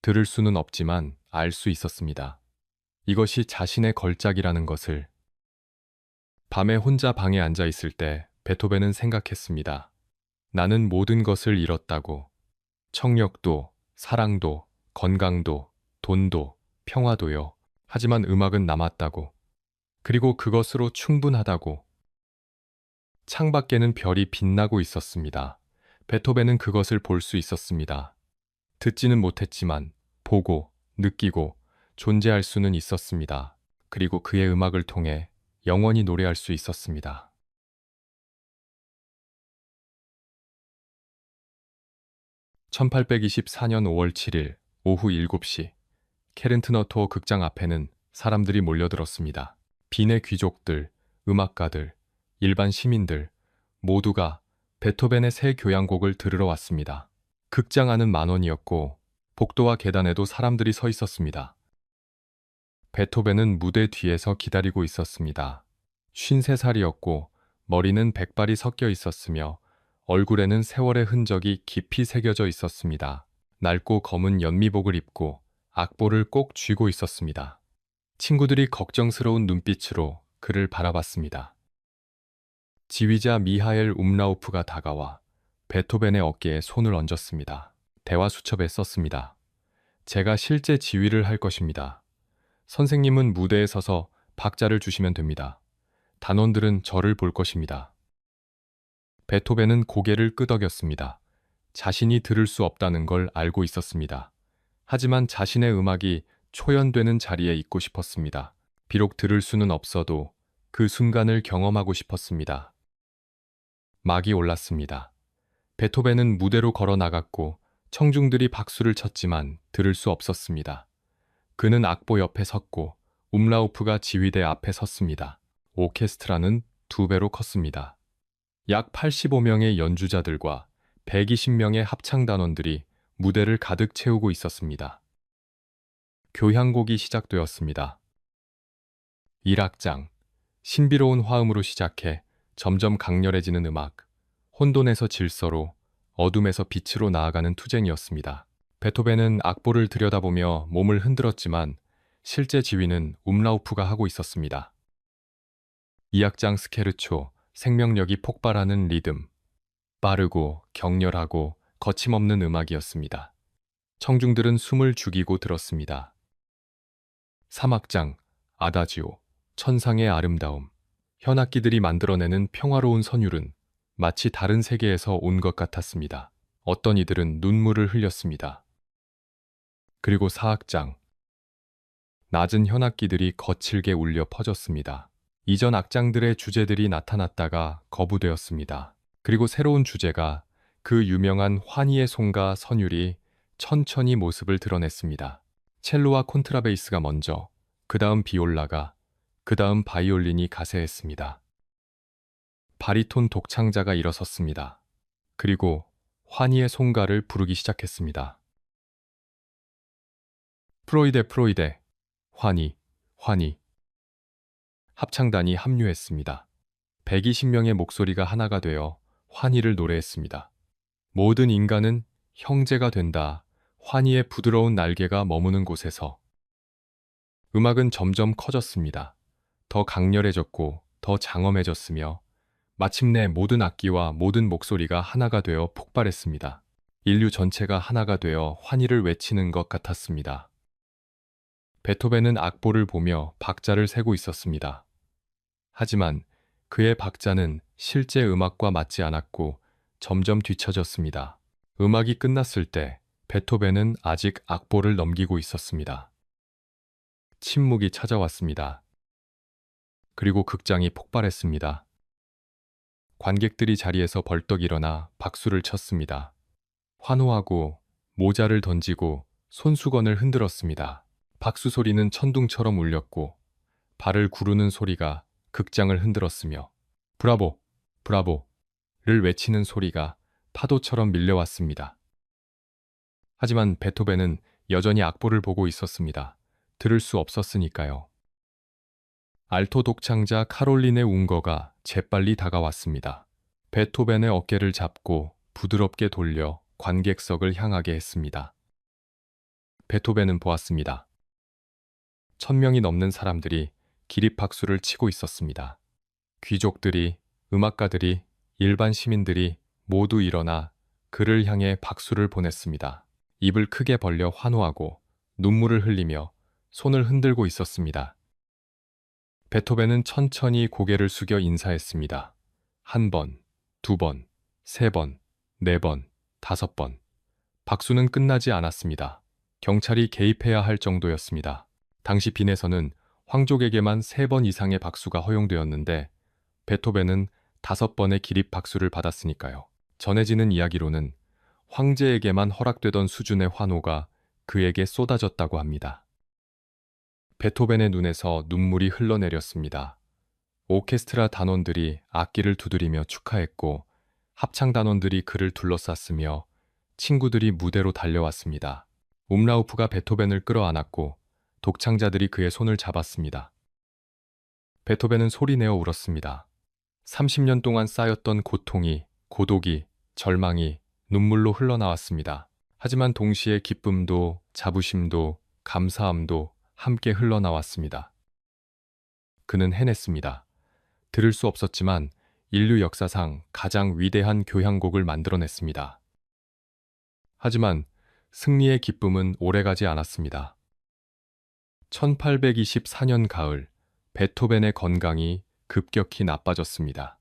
들을 수는 없지만 알 수 있었습니다. 이것이 자신의 걸작이라는 것을. 밤에 혼자 방에 앉아 있을 때 베토벤은 생각했습니다. 나는 모든 것을 잃었다고. 청력도, 사랑도, 건강도, 돈도, 평화도요. 하지만 음악은 남았다고. 그리고 그것으로 충분하다고. 창밖에는 별이 빛나고 있었습니다. 베토벤은 그것을 볼 수 있었습니다. 듣지는 못했지만 보고, 느끼고, 존재할 수는 있었습니다. 그리고 그의 음악을 통해 영원히 노래할 수 있었습니다. 1824년 5월 7일 오후 7시 케른트너토어 극장 앞에는 사람들이 몰려들었습니다. 빈의 귀족들, 음악가들, 일반 시민들 모두가 베토벤의 새 교향곡을 들으러 왔습니다. 극장 안은 만원이었고 복도와 계단에도 사람들이 서 있었습니다. 베토벤은 무대 뒤에서 기다리고 있었습니다. 53살이었고 머리는 백발이 섞여 있었으며 얼굴에는 세월의 흔적이 깊이 새겨져 있었습니다. 낡고 검은 연미복을 입고 악보를 꼭 쥐고 있었습니다. 친구들이 걱정스러운 눈빛으로 그를 바라봤습니다. 지휘자 미하엘 움라우프가 다가와 베토벤의 어깨에 손을 얹었습니다. 대화 수첩에 썼습니다. 제가 실제 지휘를 할 것입니다. 선생님은 무대에 서서 박자를 주시면 됩니다. 단원들은 저를 볼 것입니다. 베토벤은 고개를 끄덕였습니다. 자신이 들을 수 없다는 걸 알고 있었습니다. 하지만 자신의 음악이 초연되는 자리에 있고 싶었습니다. 비록 들을 수는 없어도 그 순간을 경험하고 싶었습니다. 막이 올랐습니다. 베토벤은 무대로 걸어 나갔고 청중들이 박수를 쳤지만 들을 수 없었습니다. 그는 악보 옆에 섰고 움라우프가 지휘대 앞에 섰습니다. 오케스트라는 2배로 컸습니다. 약 85명의 연주자들과 120명의 합창단원들이 무대를 가득 채우고 있었습니다. 교향곡이 시작되었습니다. 1악장, 신비로운 화음으로 시작해 점점 강렬해지는 음악, 혼돈에서 질서로, 어둠에서 빛으로 나아가는 투쟁이었습니다. 베토벤은 악보를 들여다보며 몸을 흔들었지만 실제 지휘는 움라우프가 하고 있었습니다. 2악장 스케르초, 생명력이 폭발하는 리듬, 빠르고 격렬하고 거침없는 음악이었습니다. 청중들은 숨을 죽이고 들었습니다. 3악장, 아다지오, 천상의 아름다움, 현악기들이 만들어내는 평화로운 선율은 마치 다른 세계에서 온 것 같았습니다. 어떤 이들은 눈물을 흘렸습니다. 그리고 4악장, 낮은 현악기들이 거칠게 울려 퍼졌습니다. 이전 악장들의 주제들이 나타났다가 거부되었습니다. 그리고 새로운 주제가 그 유명한 환희의 송가 선율이 천천히 모습을 드러냈습니다. 첼로와 콘트라베이스가 먼저, 그 다음 비올라가, 그 다음 바이올린이 가세했습니다. 바리톤 독창자가 일어섰습니다. 그리고 환희의 송가를 부르기 시작했습니다. 프로이데 프로이데, 환희, 환희. 합창단이 합류했습니다. 120명의 목소리가 하나가 되어 환희를 노래했습니다. 모든 인간은 형제가 된다. 환희의 부드러운 날개가 머무는 곳에서. 음악은 점점 커졌습니다. 더 강렬해졌고 더 장엄해졌으며 마침내 모든 악기와 모든 목소리가 하나가 되어 폭발했습니다. 인류 전체가 하나가 되어 환희를 외치는 것 같았습니다. 베토벤은 악보를 보며 박자를 세고 있었습니다. 하지만 그의 박자는 실제 음악과 맞지 않았고 점점 뒤처졌습니다. 음악이 끝났을 때 베토벤은 아직 악보를 넘기고 있었습니다. 침묵이 찾아왔습니다. 그리고 극장이 폭발했습니다. 관객들이 자리에서 벌떡 일어나 박수를 쳤습니다. 환호하고 모자를 던지고 손수건을 흔들었습니다. 박수 소리는 천둥처럼 울렸고 발을 구르는 소리가 극장을 흔들었으며 브라보, 브라보를 외치는 소리가 파도처럼 밀려왔습니다. 하지만 베토벤은 여전히 악보를 보고 있었습니다. 들을 수 없었으니까요. 알토 독창자 카롤린의 웅거가 재빨리 다가왔습니다. 베토벤의 어깨를 잡고 부드럽게 돌려 관객석을 향하게 했습니다. 베토벤은 보았습니다. 1000명이 넘는 사람들이 기립박수를 치고 있었습니다. 귀족들이, 음악가들이, 일반 시민들이 모두 일어나 그를 향해 박수를 보냈습니다. 입을 크게 벌려 환호하고 눈물을 흘리며 손을 흔들고 있었습니다. 베토벤은 천천히 고개를 숙여 인사했습니다. 1번, 2번, 3번, 4번, 5번. 박수는 끝나지 않았습니다. 경찰이 개입해야 할 정도였습니다. 당시 빈에서는 황족에게만 3번 이상의 박수가 허용되었는데 베토벤은 5번의 기립 박수를 받았으니까요. 전해지는 이야기로는 황제에게만 허락되던 수준의 환호가 그에게 쏟아졌다고 합니다. 베토벤의 눈에서 눈물이 흘러내렸습니다. 오케스트라 단원들이 악기를 두드리며 축하했고 합창 단원들이 그를 둘러쌌으며 친구들이 무대로 달려왔습니다. 움라우프가 베토벤을 끌어안았고 독창자들이 그의 손을 잡았습니다. 베토벤은 소리내어 울었습니다. 30년 동안 쌓였던 고통이, 고독이, 절망이 눈물로 흘러나왔습니다. 하지만 동시에 기쁨도, 자부심도, 감사함도 함께 흘러나왔습니다. 그는 해냈습니다. 들을 수 없었지만 인류 역사상 가장 위대한 교향곡을 만들어냈습니다. 하지만 승리의 기쁨은 오래가지 않았습니다. 1824년 가을, 베토벤의 건강이 급격히 나빠졌습니다.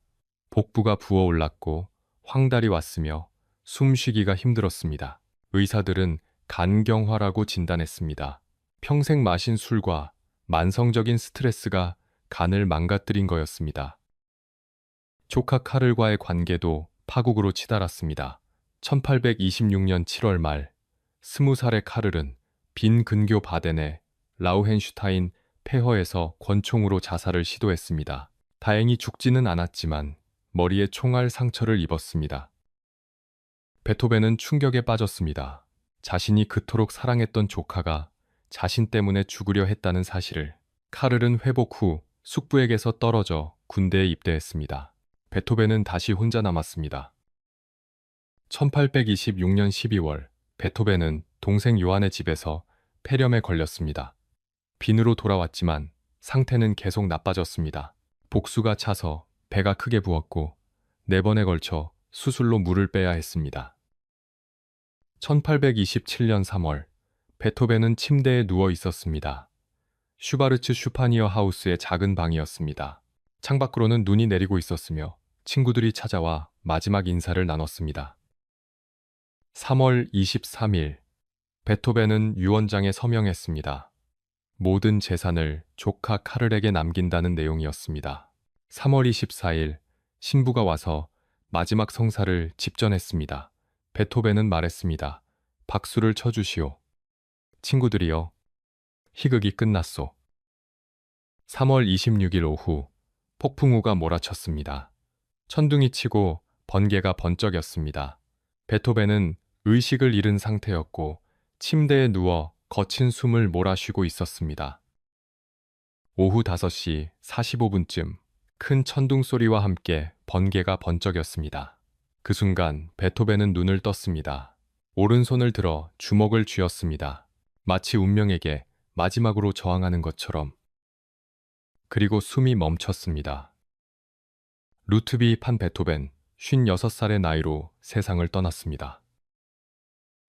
복부가 부어올랐고 황달이 왔으며 숨쉬기가 힘들었습니다. 의사들은 간경화라고 진단했습니다. 평생 마신 술과 만성적인 스트레스가 간을 망가뜨린 거였습니다. 조카 카를과의 관계도 파국으로 치달았습니다. 1826년 7월 말, 20살의 카를은 빈 근교 바덴의 라우헨슈타인 폐허에서 권총으로 자살을 시도했습니다. 다행히 죽지는 않았지만 머리에 총알 상처를 입었습니다. 베토벤은 충격에 빠졌습니다. 자신이 그토록 사랑했던 조카가 자신 때문에 죽으려 했다는 사실을. 카를은 회복 후 숙부에게서 떨어져 군대에 입대했습니다. 베토벤은 다시 혼자 남았습니다. 1826년 12월, 베토벤은 동생 요한의 집에서 폐렴에 걸렸습니다. 빈으로 돌아왔지만 상태는 계속 나빠졌습니다. 복수가 차서 배가 크게 부었고 4번에 걸쳐 수술로 물을 빼야 했습니다. 1827년 3월, 베토벤은 침대에 누워 있었습니다. 슈바르츠 슈파니어 하우스의 작은 방이었습니다. 창밖으로는 눈이 내리고 있었으며 친구들이 찾아와 마지막 인사를 나눴습니다. 3월 23일, 베토벤은 유언장에 서명했습니다. 모든 재산을 조카 카를에게 남긴다는 내용이었습니다. 3월 24일, 신부가 와서 마지막 성사를 집전했습니다. 베토벤은 말했습니다. 박수를 쳐주시오. 친구들이여, 희극이 끝났소. 3월 26일 오후, 폭풍우가 몰아쳤습니다. 천둥이 치고 번개가 번쩍였습니다. 베토벤은 의식을 잃은 상태였고 침대에 누워 거친 숨을 몰아쉬고 있었습니다. 오후 5시 45분쯤 큰 천둥 소리와 함께 번개가 번쩍였습니다. 그 순간 베토벤은 눈을 떴습니다. 오른손을 들어 주먹을 쥐었습니다. 마치 운명에게 마지막으로 저항하는 것처럼. 그리고 숨이 멈췄습니다. 루트비 판 베토벤 56살의 나이로 세상을 떠났습니다.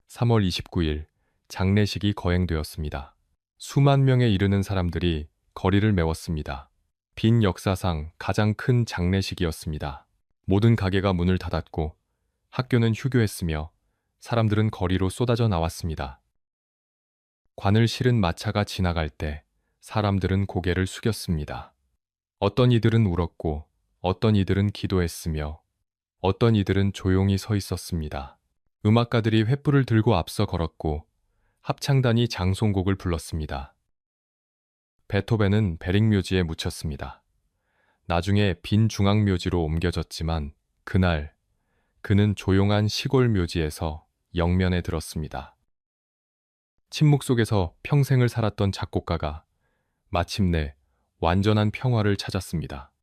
3월 29일 장례식이 거행되었습니다. 수만 명에 이르는 사람들이 거리를 메웠습니다. 빈 역사상 가장 큰 장례식이었습니다. 모든 가게가 문을 닫았고 학교는 휴교했으며 사람들은 거리로 쏟아져 나왔습니다. 관을 실은 마차가 지나갈 때 사람들은 고개를 숙였습니다. 어떤 이들은 울었고 어떤 이들은 기도했으며 어떤 이들은 조용히 서 있었습니다. 음악가들이 횃불을 들고 앞서 걸었고 합창단이 장송곡을 불렀습니다. 베토벤은 베릭묘지에 묻혔습니다. 나중에 빈 중앙묘지로 옮겨졌지만 그날 그는 조용한 시골 묘지에서 영면에 들었습니다. 침묵 속에서 평생을 살았던 작곡가가 마침내 완전한 평화를 찾았습니다.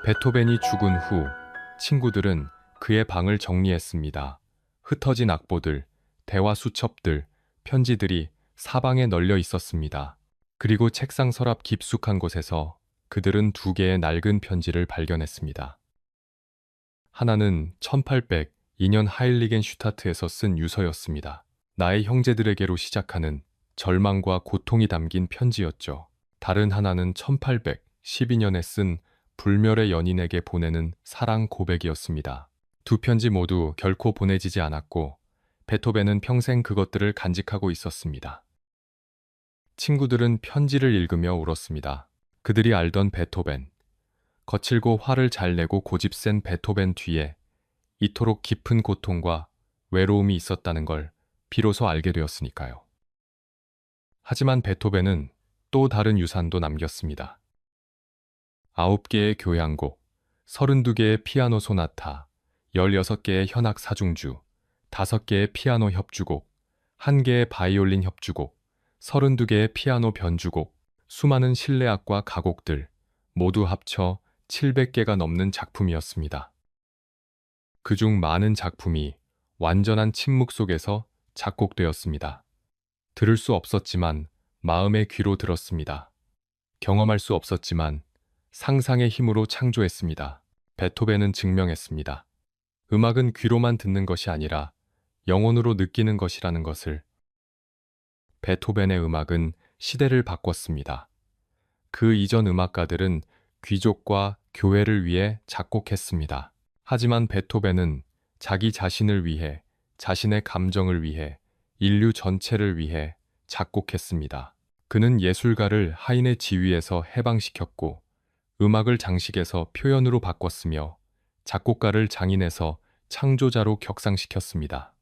베토벤이 죽은 후 친구들은 그의 방을 정리했습니다. 흩어진 악보들, 대화 수첩들, 편지들이 사방에 널려 있었습니다. 그리고 책상 서랍 깊숙한 곳에서 그들은 두 개의 낡은 편지를 발견했습니다. 하나는 1802년 하일리겐 슈타트에서 쓴 유서였습니다. 나의 형제들에게로 시작하는 절망과 고통이 담긴 편지였죠. 다른 하나는 1812년에 쓴 불멸의 연인에게 보내는 사랑 고백이었습니다. 두 편지 모두 결코 보내지지 않았고 베토벤은 평생 그것들을 간직하고 있었습니다. 친구들은 편지를 읽으며 울었습니다. 그들이 알던 베토벤, 거칠고 화를 잘 내고 고집센 베토벤 뒤에 이토록 깊은 고통과 외로움이 있었다는 걸 비로소 알게 되었으니까요. 하지만 베토벤은 또 다른 유산도 남겼습니다. 9개의 교향곡, 32개의 피아노 소나타, 16개의 현악 사중주, 5개의 피아노 협주곡, 1개의 바이올린 협주곡, 32개의 피아노 변주곡, 수많은 실내악과 가곡들, 모두 합쳐 700개가 넘는 작품이었습니다. 그중 많은 작품이 완전한 침묵 속에서 작곡되었습니다. 들을 수 없었지만 마음의 귀로 들었습니다. 경험할 수 없었지만 상상의 힘으로 창조했습니다. 베토벤은 증명했습니다. 음악은 귀로만 듣는 것이 아니라 영혼으로 느끼는 것이라는 것을. 베토벤의 음악은 시대를 바꿨습니다. 그 이전 음악가들은 귀족과 교회를 위해 작곡했습니다. 하지만 베토벤은 자기 자신을 위해, 자신의 감정을 위해, 인류 전체를 위해 작곡했습니다. 그는 예술가를 하인의 지위에서 해방시켰고 음악을 장식에서 표현으로 바꿨으며 작곡가를 장인에서 창조자로 격상시켰습니다.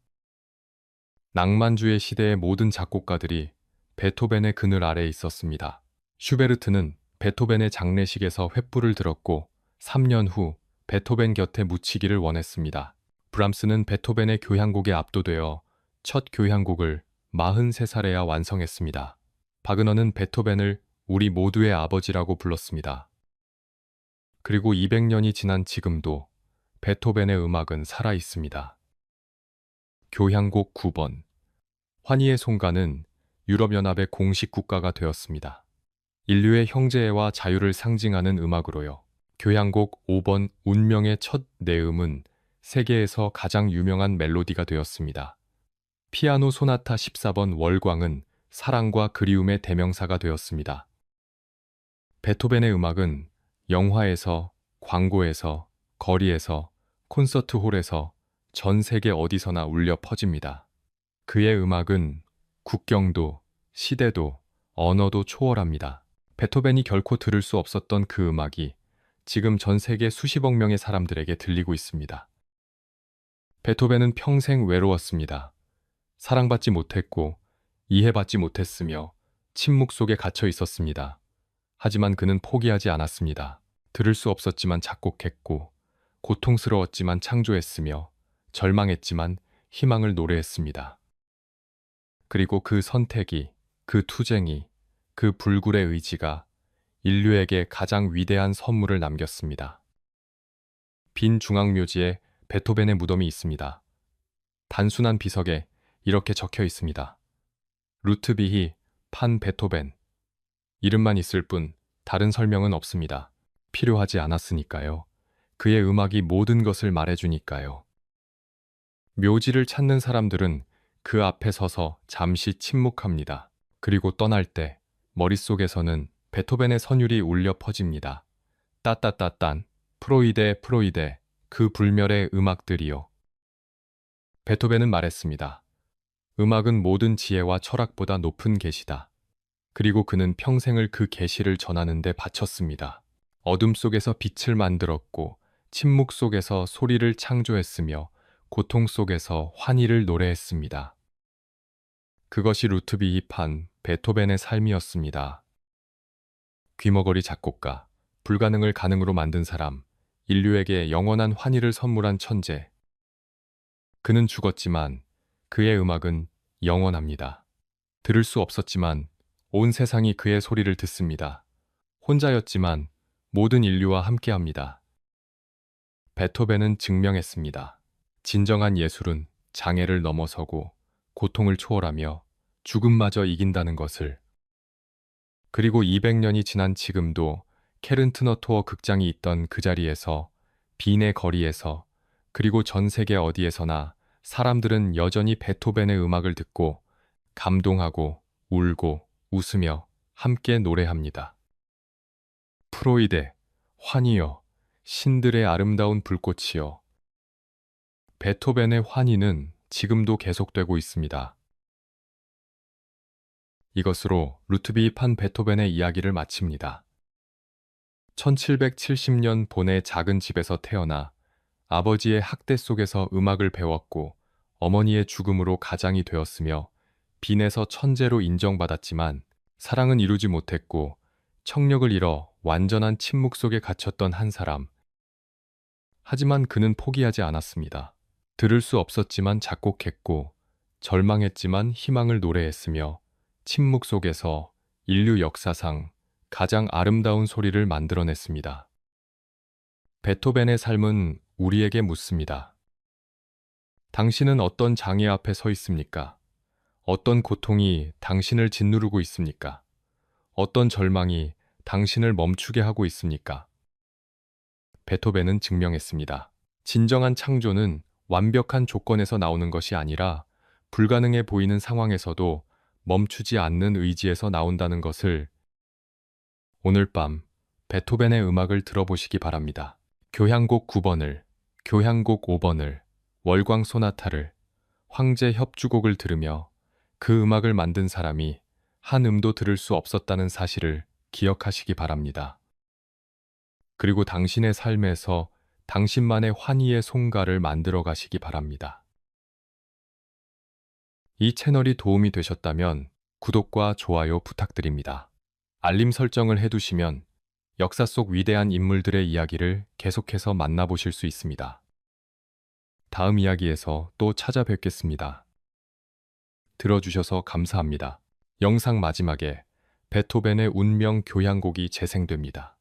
낭만주의 시대의 모든 작곡가들이 베토벤의 그늘 아래에 있었습니다. 슈베르트는 베토벤의 장례식에서 횃불을 들었고 3년 후 베토벤 곁에 묻히기를 원했습니다. 브람스는 베토벤의 교향곡에 압도되어 첫 교향곡을 43살에야 완성했습니다. 바그너는 베토벤을 우리 모두의 아버지라고 불렀습니다. 그리고 200년이 지난 지금도 베토벤의 음악은 살아 있습니다. 교향곡 9번. 환희의 송가는 유럽연합의 공식 국가가 되었습니다. 인류의 형제애와 자유를 상징하는 음악으로요. 교향곡 5번 운명의 첫 내음은 세계에서 가장 유명한 멜로디가 되었습니다. 피아노 소나타 14번 월광은 사랑과 그리움의 대명사가 되었습니다. 베토벤의 음악은 영화에서, 광고에서, 거리에서, 콘서트홀에서 전 세계 어디서나 울려 퍼집니다. 그의 음악은 국경도, 시대도, 언어도 초월합니다. 베토벤이 결코 들을 수 없었던 그 음악이 지금 전 세계 수십억 명의 사람들에게 들리고 있습니다. 베토벤은 평생 외로웠습니다. 사랑받지 못했고 이해받지 못했으며 침묵 속에 갇혀 있었습니다. 하지만 그는 포기하지 않았습니다. 들을 수 없었지만 작곡했고 고통스러웠지만 창조했으며 절망했지만 희망을 노래했습니다. 그리고 그 선택이, 그 투쟁이, 그 불굴의 의지가 인류에게 가장 위대한 선물을 남겼습니다. 빈 중앙묘지에 베토벤의 무덤이 있습니다. 단순한 비석에 이렇게 적혀 있습니다. 루트비히 판 베토벤. 이름만 있을 뿐 다른 설명은 없습니다. 필요하지 않았으니까요. 그의 음악이 모든 것을 말해주니까요. 묘지를 찾는 사람들은 그 앞에 서서 잠시 침묵합니다. 그리고 떠날 때 머릿속에서는 베토벤의 선율이 울려 퍼집니다. 따따따딴, 프로이데 프로이데, 그 불멸의 음악들이요. 베토벤은 말했습니다. 음악은 모든 지혜와 철학보다 높은 계시다. 그리고 그는 평생을 그 계시를 전하는 데 바쳤습니다. 어둠 속에서 빛을 만들었고 침묵 속에서 소리를 창조했으며 고통 속에서 환희를 노래했습니다. 그것이 루트비히판 베토벤의 삶이었습니다. 귀머거리 작곡가, 불가능을 가능으로 만든 사람, 인류에게 영원한 환희를 선물한 천재. 그는 죽었지만 그의 음악은 영원합니다. 들을 수 없었지만 온 세상이 그의 소리를 듣습니다. 혼자였지만 모든 인류와 함께합니다. 베토벤은 증명했습니다. 진정한 예술은 장애를 넘어서고 고통을 초월하며 죽음마저 이긴다는 것을. 그리고 200년이 지난 지금도 케른트너토어 극장이 있던 그 자리에서, 빈의 거리에서, 그리고 전 세계 어디에서나 사람들은 여전히 베토벤의 음악을 듣고 감동하고 울고 웃으며 함께 노래합니다. 프로이데, 환희여, 신들의 아름다운 불꽃이여. 베토벤의 환희는 지금도 계속되고 있습니다. 이것으로 루트비 판 베토벤의 이야기를 마칩니다. 1770년 본의 작은 집에서 태어나 아버지의 학대 속에서 음악을 배웠고 어머니의 죽음으로 가장이 되었으며 빈에서 천재로 인정받았지만 사랑은 이루지 못했고 청력을 잃어 완전한 침묵 속에 갇혔던 한 사람. 하지만 그는 포기하지 않았습니다. 들을 수 없었지만 작곡했고 절망했지만 희망을 노래했으며 침묵 속에서 인류 역사상 가장 아름다운 소리를 만들어냈습니다. 베토벤의 삶은 우리에게 묻습니다. 당신은 어떤 장애 앞에 서 있습니까? 어떤 고통이 당신을 짓누르고 있습니까? 어떤 절망이 당신을 멈추게 하고 있습니까? 베토벤은 증명했습니다. 진정한 창조는 완벽한 조건에서 나오는 것이 아니라 불가능해 보이는 상황에서도 멈추지 않는 의지에서 나온다는 것을. 오늘 밤 베토벤의 음악을 들어보시기 바랍니다. 교향곡 9번을, 교향곡 5번을, 월광 소나타를, 황제 협주곡을 들으며 그 음악을 만든 사람이 한 음도 들을 수 없었다는 사실을 기억하시기 바랍니다. 그리고 당신의 삶에서 당신만의 환희의 송가를 만들어 가시기 바랍니다. 이 채널이 도움이 되셨다면 구독과 좋아요 부탁드립니다. 알림 설정을 해두시면 역사 속 위대한 인물들의 이야기를 계속해서 만나보실 수 있습니다. 다음 이야기에서 또 찾아뵙겠습니다. 들어주셔서 감사합니다. 영상 마지막에 베토벤의 운명 교향곡이 재생됩니다.